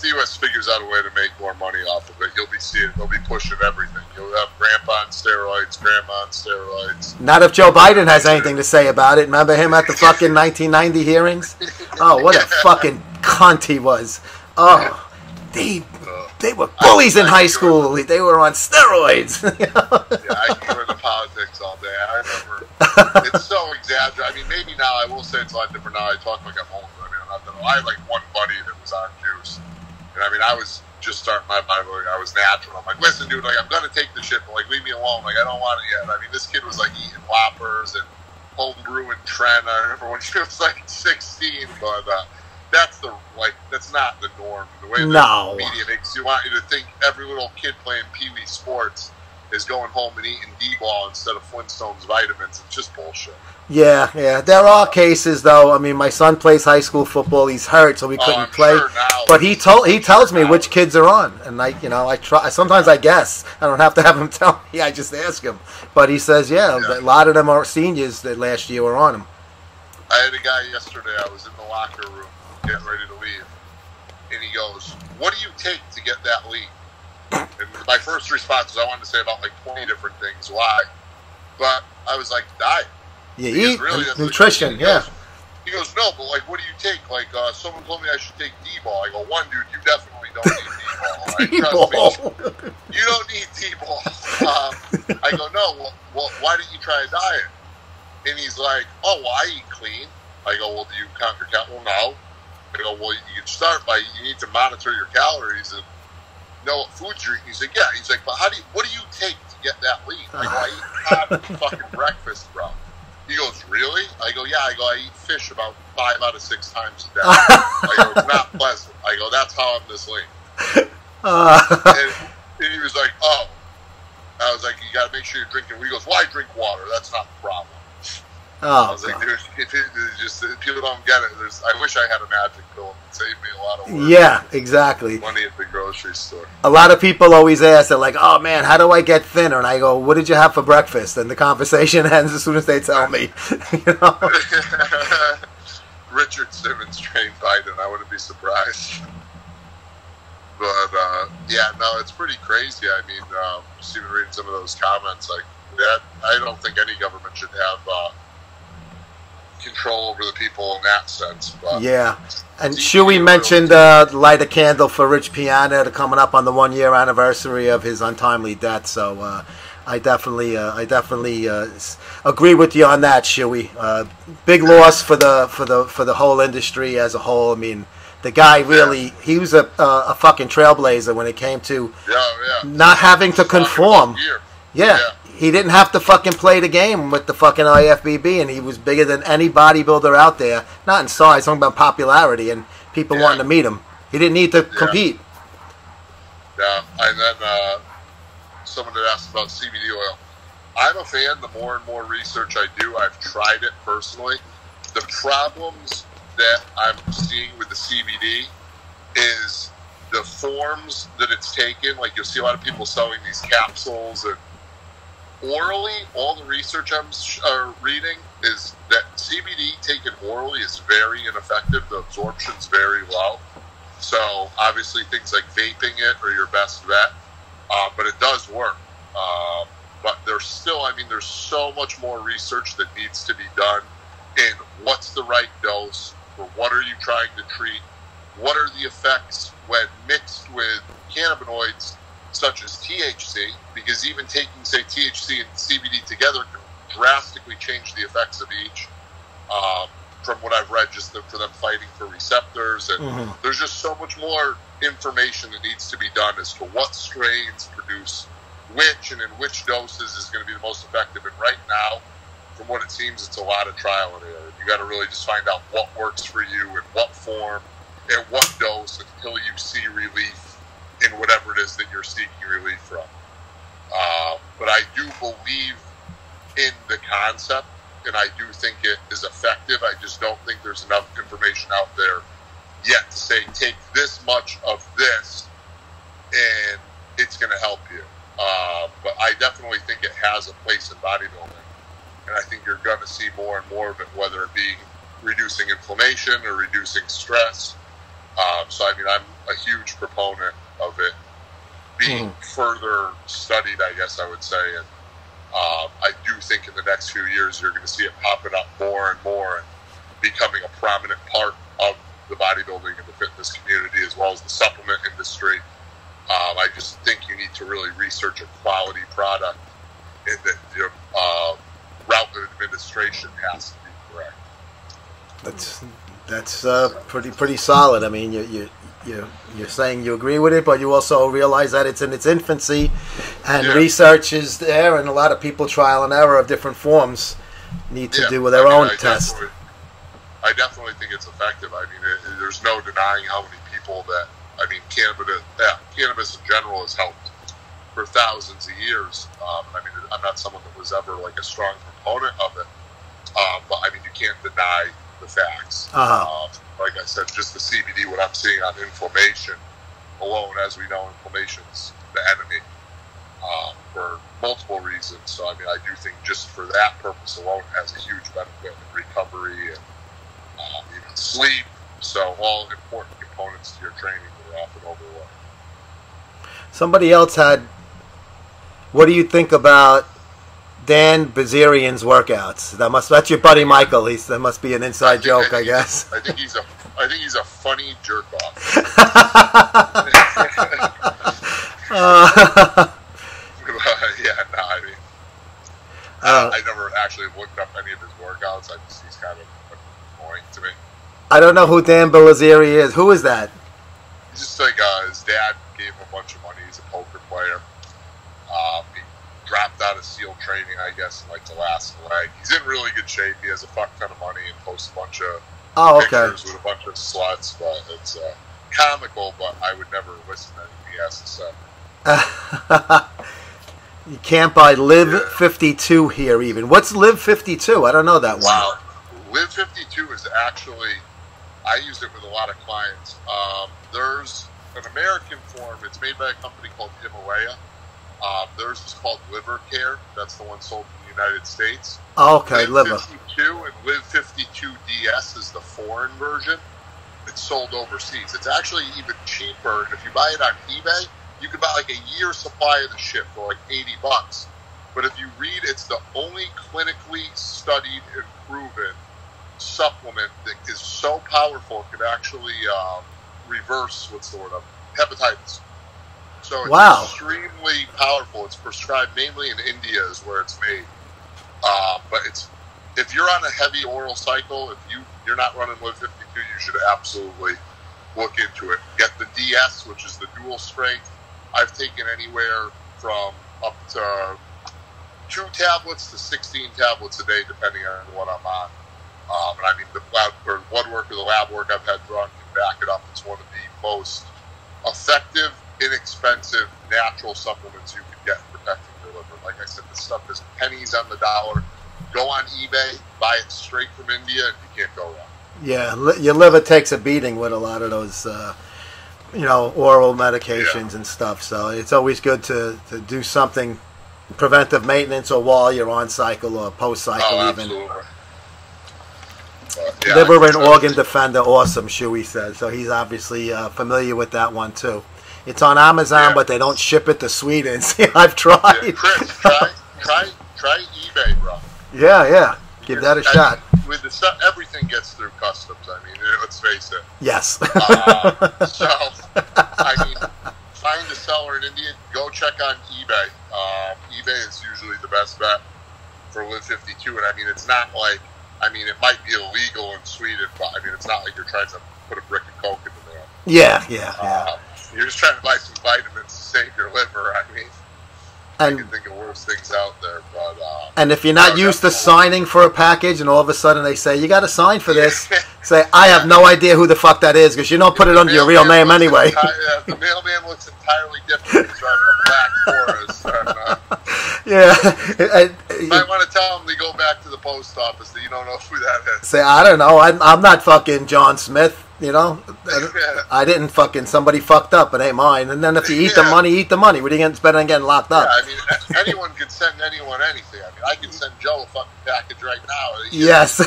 the U.S. figures out a way to make more money off of it, you'll be seeing they'll be pushing everything. You'll have grandpa on steroids, grandma on steroids. Not if Joe Biden has anything to say about it. Remember him at the fucking 1990 hearings? Oh, what a fucking cunt he was. Oh, they were bullies in high school. They were on steroids. I can go into politics all day. I remember it's so exaggerated. I mean, maybe now I will say it's a lot different now. I talk like I'm older. I mean, I'm not that old. I had like one buddy that was on juice, and I mean, I was just starting my bodybuilding. I was natural. I'm like, listen, dude, like I'm gonna take the shit, but like leave me alone. Like I don't want it yet. I mean, this kid was like eating Whoppers and homebrew and Trent. I remember when she was like 16, but that's not the norm. The way the media makes you want you to think every little kid playing Pee Wee sports is going home and eating D-ball instead of Flintstones vitamins. It's just bullshit. Yeah, yeah. There are cases, though. I mean, my son plays high school football. He's hurt, so he couldn't play. Sure now, but he tells me which kids are on, and I try. Sometimes I guess. I don't have to have him tell me. I just ask him. But he says, yeah, a lot of them are seniors that last year were on him. I had a guy yesterday. I was in the locker room getting ready to leave, and he goes, "What do you take to get that lean?" And my first response was I wanted to say about like 20 different things. Why? But I was like, diet. You eat, really, nutrition, He goes, no, but like, what do you take? Like, someone told me I should take D-ball. I go, one, dude, you definitely don't need D-ball. Trust me, you don't need D-ball. I go, no, well, why didn't you try a diet? And he's like, oh, well, I eat clean. I go, well, do you count your calories? Well, no. I go, well, you can start by, you need to monitor your calories and know what foods you're eating. He's like, yeah. He's like, but what do you take to get that lean? I go, I eat hot fucking breakfast, bro. He goes, really? I go, yeah. I go, I eat fish about 5 out of 6 times a day. I go, it's not pleasant. I go, that's how I'm this lean. And he was like, oh. I was like, you got to make sure you're drinking. He goes, well, I drink water. That's not the problem. I was like, dude, people don't get it. I wish I had a magic pill. It saved me a lot of work. Yeah, exactly. Money at the grocery store. A lot of people always ask, they're like, oh man, how do I get thinner? And I go, what did you have for breakfast? And the conversation ends as soon as they tell me. You know? Richard Simmons trained Biden. I wouldn't be surprised. But, yeah, no, it's pretty crazy. I mean, just even reading some of those comments, like that, I don't think any government should have control over the people in that sense. But yeah. And Shuey mentioned light a candle for Rich Piana coming up on the 1-year anniversary of his untimely death. So I definitely agree with you on that, Shuey. Big loss for the whole industry as a whole. I mean, the guy really, he was a fucking trailblazer when it came to not having to conform. Yeah. He didn't have to fucking play the game with the fucking IFBB, and he was bigger than any bodybuilder out there. Not in size, talking about popularity and people wanting to meet him. He didn't need to compete. Yeah, and then someone had asked about CBD oil. I'm a fan. The more and more research I do, I've tried it personally. The problems that I'm seeing with the CBD is the forms that it's taken. Like, you'll see a lot of people selling these capsules, and orally, all the research I'm reading is that CBD taken orally is very ineffective. The absorption's very low. So obviously things like vaping it are your best bet, but it does work. But there's still, I mean, there's so much more research that needs to be done in what's the right dose, for what are you trying to treat, what are the effects when mixed with cannabinoids such as THC, because even taking, say, THC and CBD together can drastically change the effects of each. From what I've read, just for them fighting for receptors, and there's just so much more information that needs to be done as to what strains produce which and in which doses is going to be the most effective. And right now, from what it seems, it's a lot of trial and error. You got to really just find out what works for you in what form and what dose until you see relief in whatever it is that you're seeking relief from. But I do believe in the concept, and I do think it is effective. I just don't think there's enough information out there yet to say, take this much of this and it's going to help you. But I definitely think it has a place in bodybuilding. And I think you're going to see more and more of it, whether it be reducing inflammation or reducing stress. So, I mean, I'm a huge proponent of it being further studied, I guess I would say. And I do think in the next few years you're going to see it popping up more and more and becoming a prominent part of the bodybuilding and the fitness community, as well as the supplement industry. I just think you need to really research a quality product, and that your route of administration has to be correct. That's pretty solid. I mean, you're saying you agree with it, but you also realize that it's in its infancy, and research is there, and a lot of people trial and error of different forms need to do with their own test. I definitely think it's effective. I mean, there's no denying how many people that, I mean, cannabis in general has helped for thousands of years. I mean, I'm not someone that was ever like a strong proponent of it, but I mean, you can't deny the facts. Like I said, just the CBD, what I'm seeing on inflammation alone, as we know, inflammation's the enemy for multiple reasons. So, I mean, I do think just for that purpose alone, it has a huge benefit in recovery and even sleep. So, all important components to your training that are often overlooked. Somebody else had, what do you think about Dan Bazarian's workouts? That's your buddy Michael. That must be an inside joke, I guess. I think he's a funny jerk off. Yeah, no, I mean, I never actually looked up any of his workouts. He's kind of annoying to me. I don't know who Dan Bazarian is. Who is that? He's just like his dad gave him a bunch of money. He's a poker player. He dropped out of SEAL training, I guess, in like the last leg. He's in really good shape. He has a fuck ton of money and posts a bunch of pictures with a bunch of sluts. But it's comical, but I would never listen to anything he has to say. You can't buy Live 52 here even. What's Live 52? I don't know that one. Wow. Live 52 is actually, I use it with a lot of clients. There's an American form. It's made by a company called Himalaya. Theirs is called Liver Care. That's the one sold in the United States. Okay, Live liver. 52 and Live 52 DS is the foreign version. It's sold overseas. It's actually even cheaper. And if you buy it on eBay, you can buy like a year's supply of the shit for like $80. But if you read, it's the only clinically studied and proven supplement that is so powerful it can actually reverse, hepatitis. So it's extremely powerful. It's prescribed mainly in India is where it's made. But if you're on a heavy oral cycle, if you're not running Live 52, you should absolutely look into it. Get the DS, which is the dual strength. I've taken anywhere from up to 2 tablets to 16 tablets a day, depending on what I'm on. And I mean, the blood work or the lab work I've had drunk can back it up. It's one of the most effective, inexpensive, natural supplements you can get in protecting your liver. Like I said, this stuff is pennies on the dollar. Go on eBay, buy it straight from India, and you can't go wrong. Yeah, your liver takes a beating with a lot of those, oral medications and stuff. So it's always good to do something preventive maintenance or while you're on cycle or post-cycle even. Absolutely. Liver and organ defender, awesome, Shuey says. So he's obviously familiar with that one too. It's on Amazon, but they don't ship it to Sweden. See, I've tried. Yeah, Chris, try eBay, bro. Yeah. Give that a shot. With the stuff, everything gets through customs. I mean, let's face it. Yes. So, I mean, find a seller in India. Go check on eBay. eBay is usually the best bet for Live 52, and I mean, it's not like. I mean, it might be illegal in Sweden, but I mean, it's not like you're trying to put a brick of coke in the mail. Yeah. You're just trying to buy some vitamins to save your liver. I mean, I can think of worse things out there. But and if you're not used to signing for a package, and all of a sudden they say you got to sign for this, say I have no idea who the fuck that is because you don't put it under your real name anyway. The mailman looks entirely different. He's driving a black Taurus. You might want to tell him to go back to the post office that you don't know who that is. Say, I don't know. I'm not fucking John Smith, I didn't fucking, somebody fucked up. It ain't mine. And then if you eat the money, eat the money. What are you getting? It's better than getting locked up. I mean, anyone can send anyone anything. I mean, I can send Joe a fucking package right now. Yes. So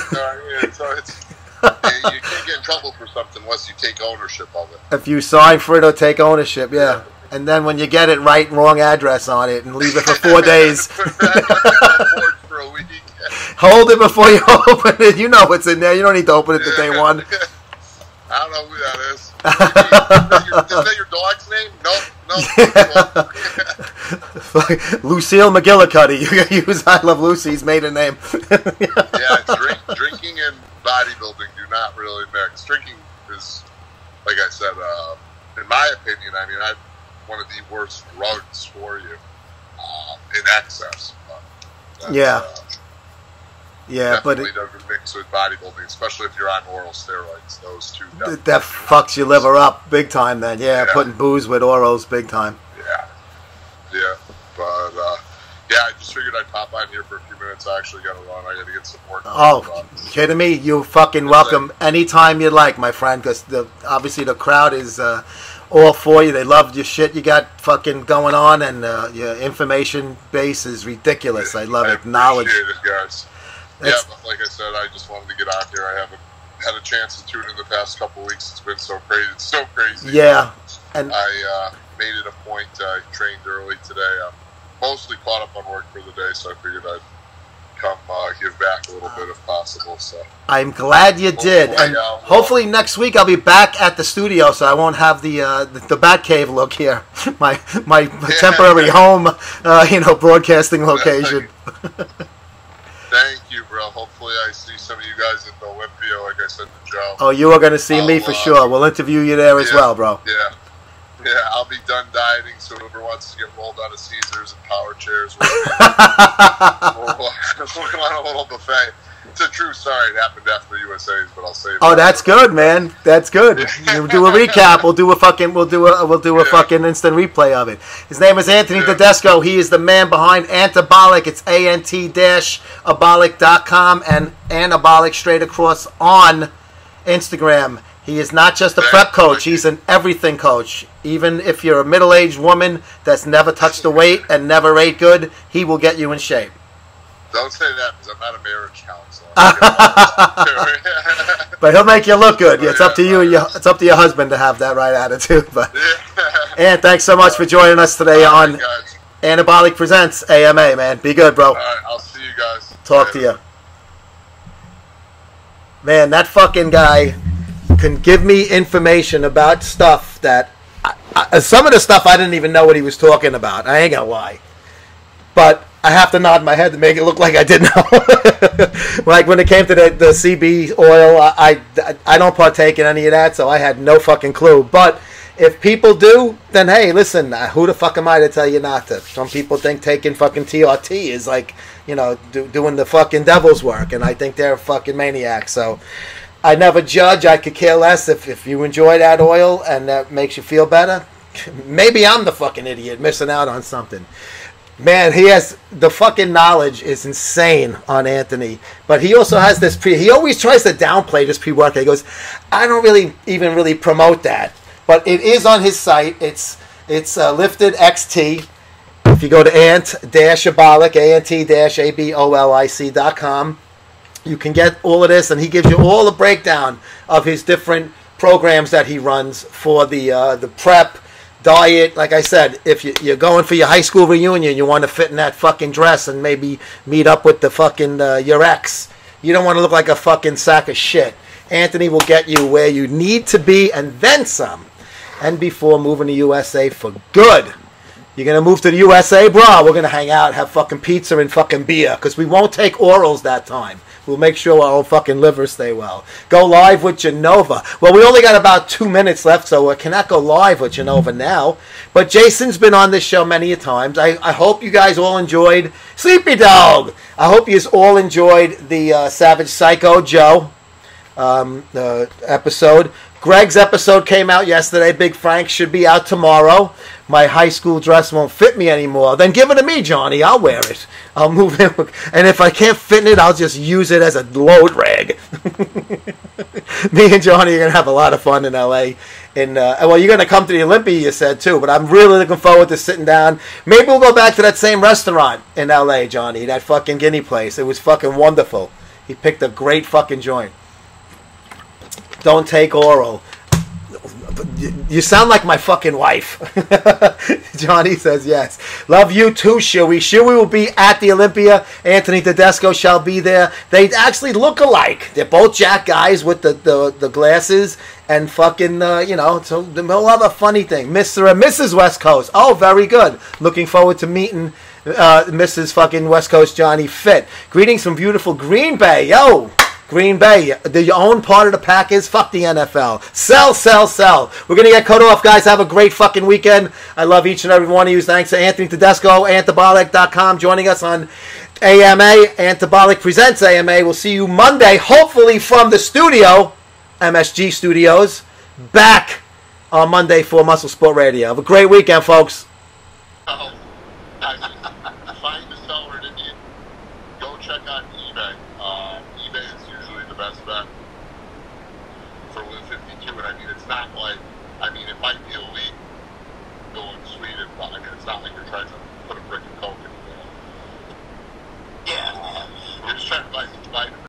it's, you can't get in trouble for something unless you take ownership of it. If you sign for it or take ownership, yeah. And then when you get it, write wrong address on it and leave it for 4 days. For a week. Hold it before you open it. You know what's in there. You don't need to open it to day one. I don't know who that is. Is that your dog's name? Nope. Lucille McGillicuddy. You can use I Love Lucy's maiden name. Drinking and bodybuilding do not really mix. Drinking is, like I said, in my opinion, I mean, one of the worst drugs for you in excess. Definitely doesn't mix with bodybuilding, especially if you're on oral steroids. Those two that fucks your liver up big time. Then, putting booze with orals big time. Yeah. just figured I'd pop on here for a few minutes. I actually got to run. I got to get some work. Oh, kidding me? You fucking welcome anytime you like, my friend, because obviously the crowd is all for you. They love your shit you got fucking going on, and your information base is ridiculous. I love it. Knowledge. Appreciate it, guys. Yeah, like I said, I just wanted to get on here. I haven't had a chance to tune in the past couple of weeks. It's been so crazy. It's so crazy. Yeah. And I made it a point. I trained early today. I'm mostly caught up on work for the day, so I figured I'd come give back a little bit if possible. So I'm glad you did, and hopefully next week I'll be back at the studio, so I won't have the Batcave look here, my temporary home, broadcasting location. Thank you, bro. Hopefully I see some of you guys at the Olympia, like I said to Joe. Oh, you are going to see me for sure. We'll interview you there as well, bro. Yeah. Yeah, I'll be done dieting, so whoever wants to get rolled out of Caesars and power chairs, we'll on a little buffet. It's a true story. It happened after the USA's, but I'll save it. Oh, that's good, man. That's good. We'll do a recap. We'll do a fucking fucking instant replay of it. His name is Anthony Tedesco. He is the man behind Antabolic. It's ant-abolic.com and Anabolic straight across on Instagram. He is not just a prep coach. He's an everything coach. Even if you're a middle-aged woman that's never touched a weight and never ate good, he will get you in shape. Don't say that, because I'm not a marriage counselor. But he'll make you look good. Yeah, it's up to you. It's up to your husband to have that right attitude. But and thanks so much for joining us today on Anabolic Presents AMA, man. Be good, bro. All right, I'll see you guys. Talk to you. Man, that fucking guy can give me information about stuff that some of the stuff I didn't even know what he was talking about. I ain't gonna lie, but I have to nod my head to make it look like I did know. Like when it came to the CB oil, I don't partake in any of that, so I had no fucking clue. But if people do, then hey, listen, who the fuck am I to tell you not to? Some people think taking fucking TRT is like, doing the fucking devil's work, and I think they're fucking maniacs. So I never judge. I could care less if you enjoy that oil and that makes you feel better. Maybe I'm the fucking idiot missing out on something. Man, he has the fucking knowledge is insane on Anthony. But he also has this he always tries to downplay this pre-workout. He goes, I don't really promote that. But it is on his site. It's Lifted XT. If you go to ant-abolic, ant-abolic.com, you can get all of this, and he gives you all the breakdown of his different programs that he runs for the prep, diet. Like I said, if you're going for your high school reunion, you want to fit in that fucking dress and maybe meet up with the fucking your ex. You don't want to look like a fucking sack of shit. Anthony will get you where you need to be and then some. And before moving to USA for good. You're going to move to the USA, bro? We're going to hang out, have fucking pizza and fucking beer, because we won't take orals that time. We'll make sure our own fucking livers stay well. Go live with Genova. Well, we only got about 2 minutes left, so I cannot go live with Genova now. But Jason's been on this show many a times. I hope you guys all enjoyed Sleepy Dog. I hope you all enjoyed the Savage Psycho Joe episode. Greg's episode came out yesterday. Big Frank should be out tomorrow. My high school dress won't fit me anymore. Then give it to me, Johnny. I'll wear it. I'll move it. And if I can't fit in it, I'll just use it as a load rag. Me and Johnny are going to have a lot of fun in L.A. Well, you're going to come to the Olympia, you said, too. But I'm really looking forward to sitting down. Maybe we'll go back to that same restaurant in L.A., Johnny. That fucking Guinea place. It was fucking wonderful. He picked a great fucking joint. Don't take oral. You sound like my fucking wife. Johnny says yes. Love you too, Shuey. Shuey will be at the Olympia. Anthony Tedesco shall be there. They actually look alike. They're both Jack guys with the glasses and fucking, so they'll have a funny thing. Mr. and Mrs. West Coast. Oh, very good. Looking forward to meeting Mrs. fucking West Coast Johnny Fit. Greetings from beautiful Green Bay. Yo! Green Bay, the own part of the Packers. Fuck the NFL. Sell, sell, sell. We're going to get cut off, guys. Have a great fucking weekend. I love each and every one of you. Thanks to Anthony Tedesco, antabolic.com, joining us on AMA. Antabolic Presents AMA. We'll see you Monday, hopefully from the studio, MSG Studios, back on Monday for Muscle Sport Radio. Have a great weekend, folks. Oh, find the celery. it. I mean, it's not like, I mean, it might be illegal in Sweden, but I mean, it's not like you're trying to put a brick of coke in your. Yeah. We're just trying to buy some vitamins.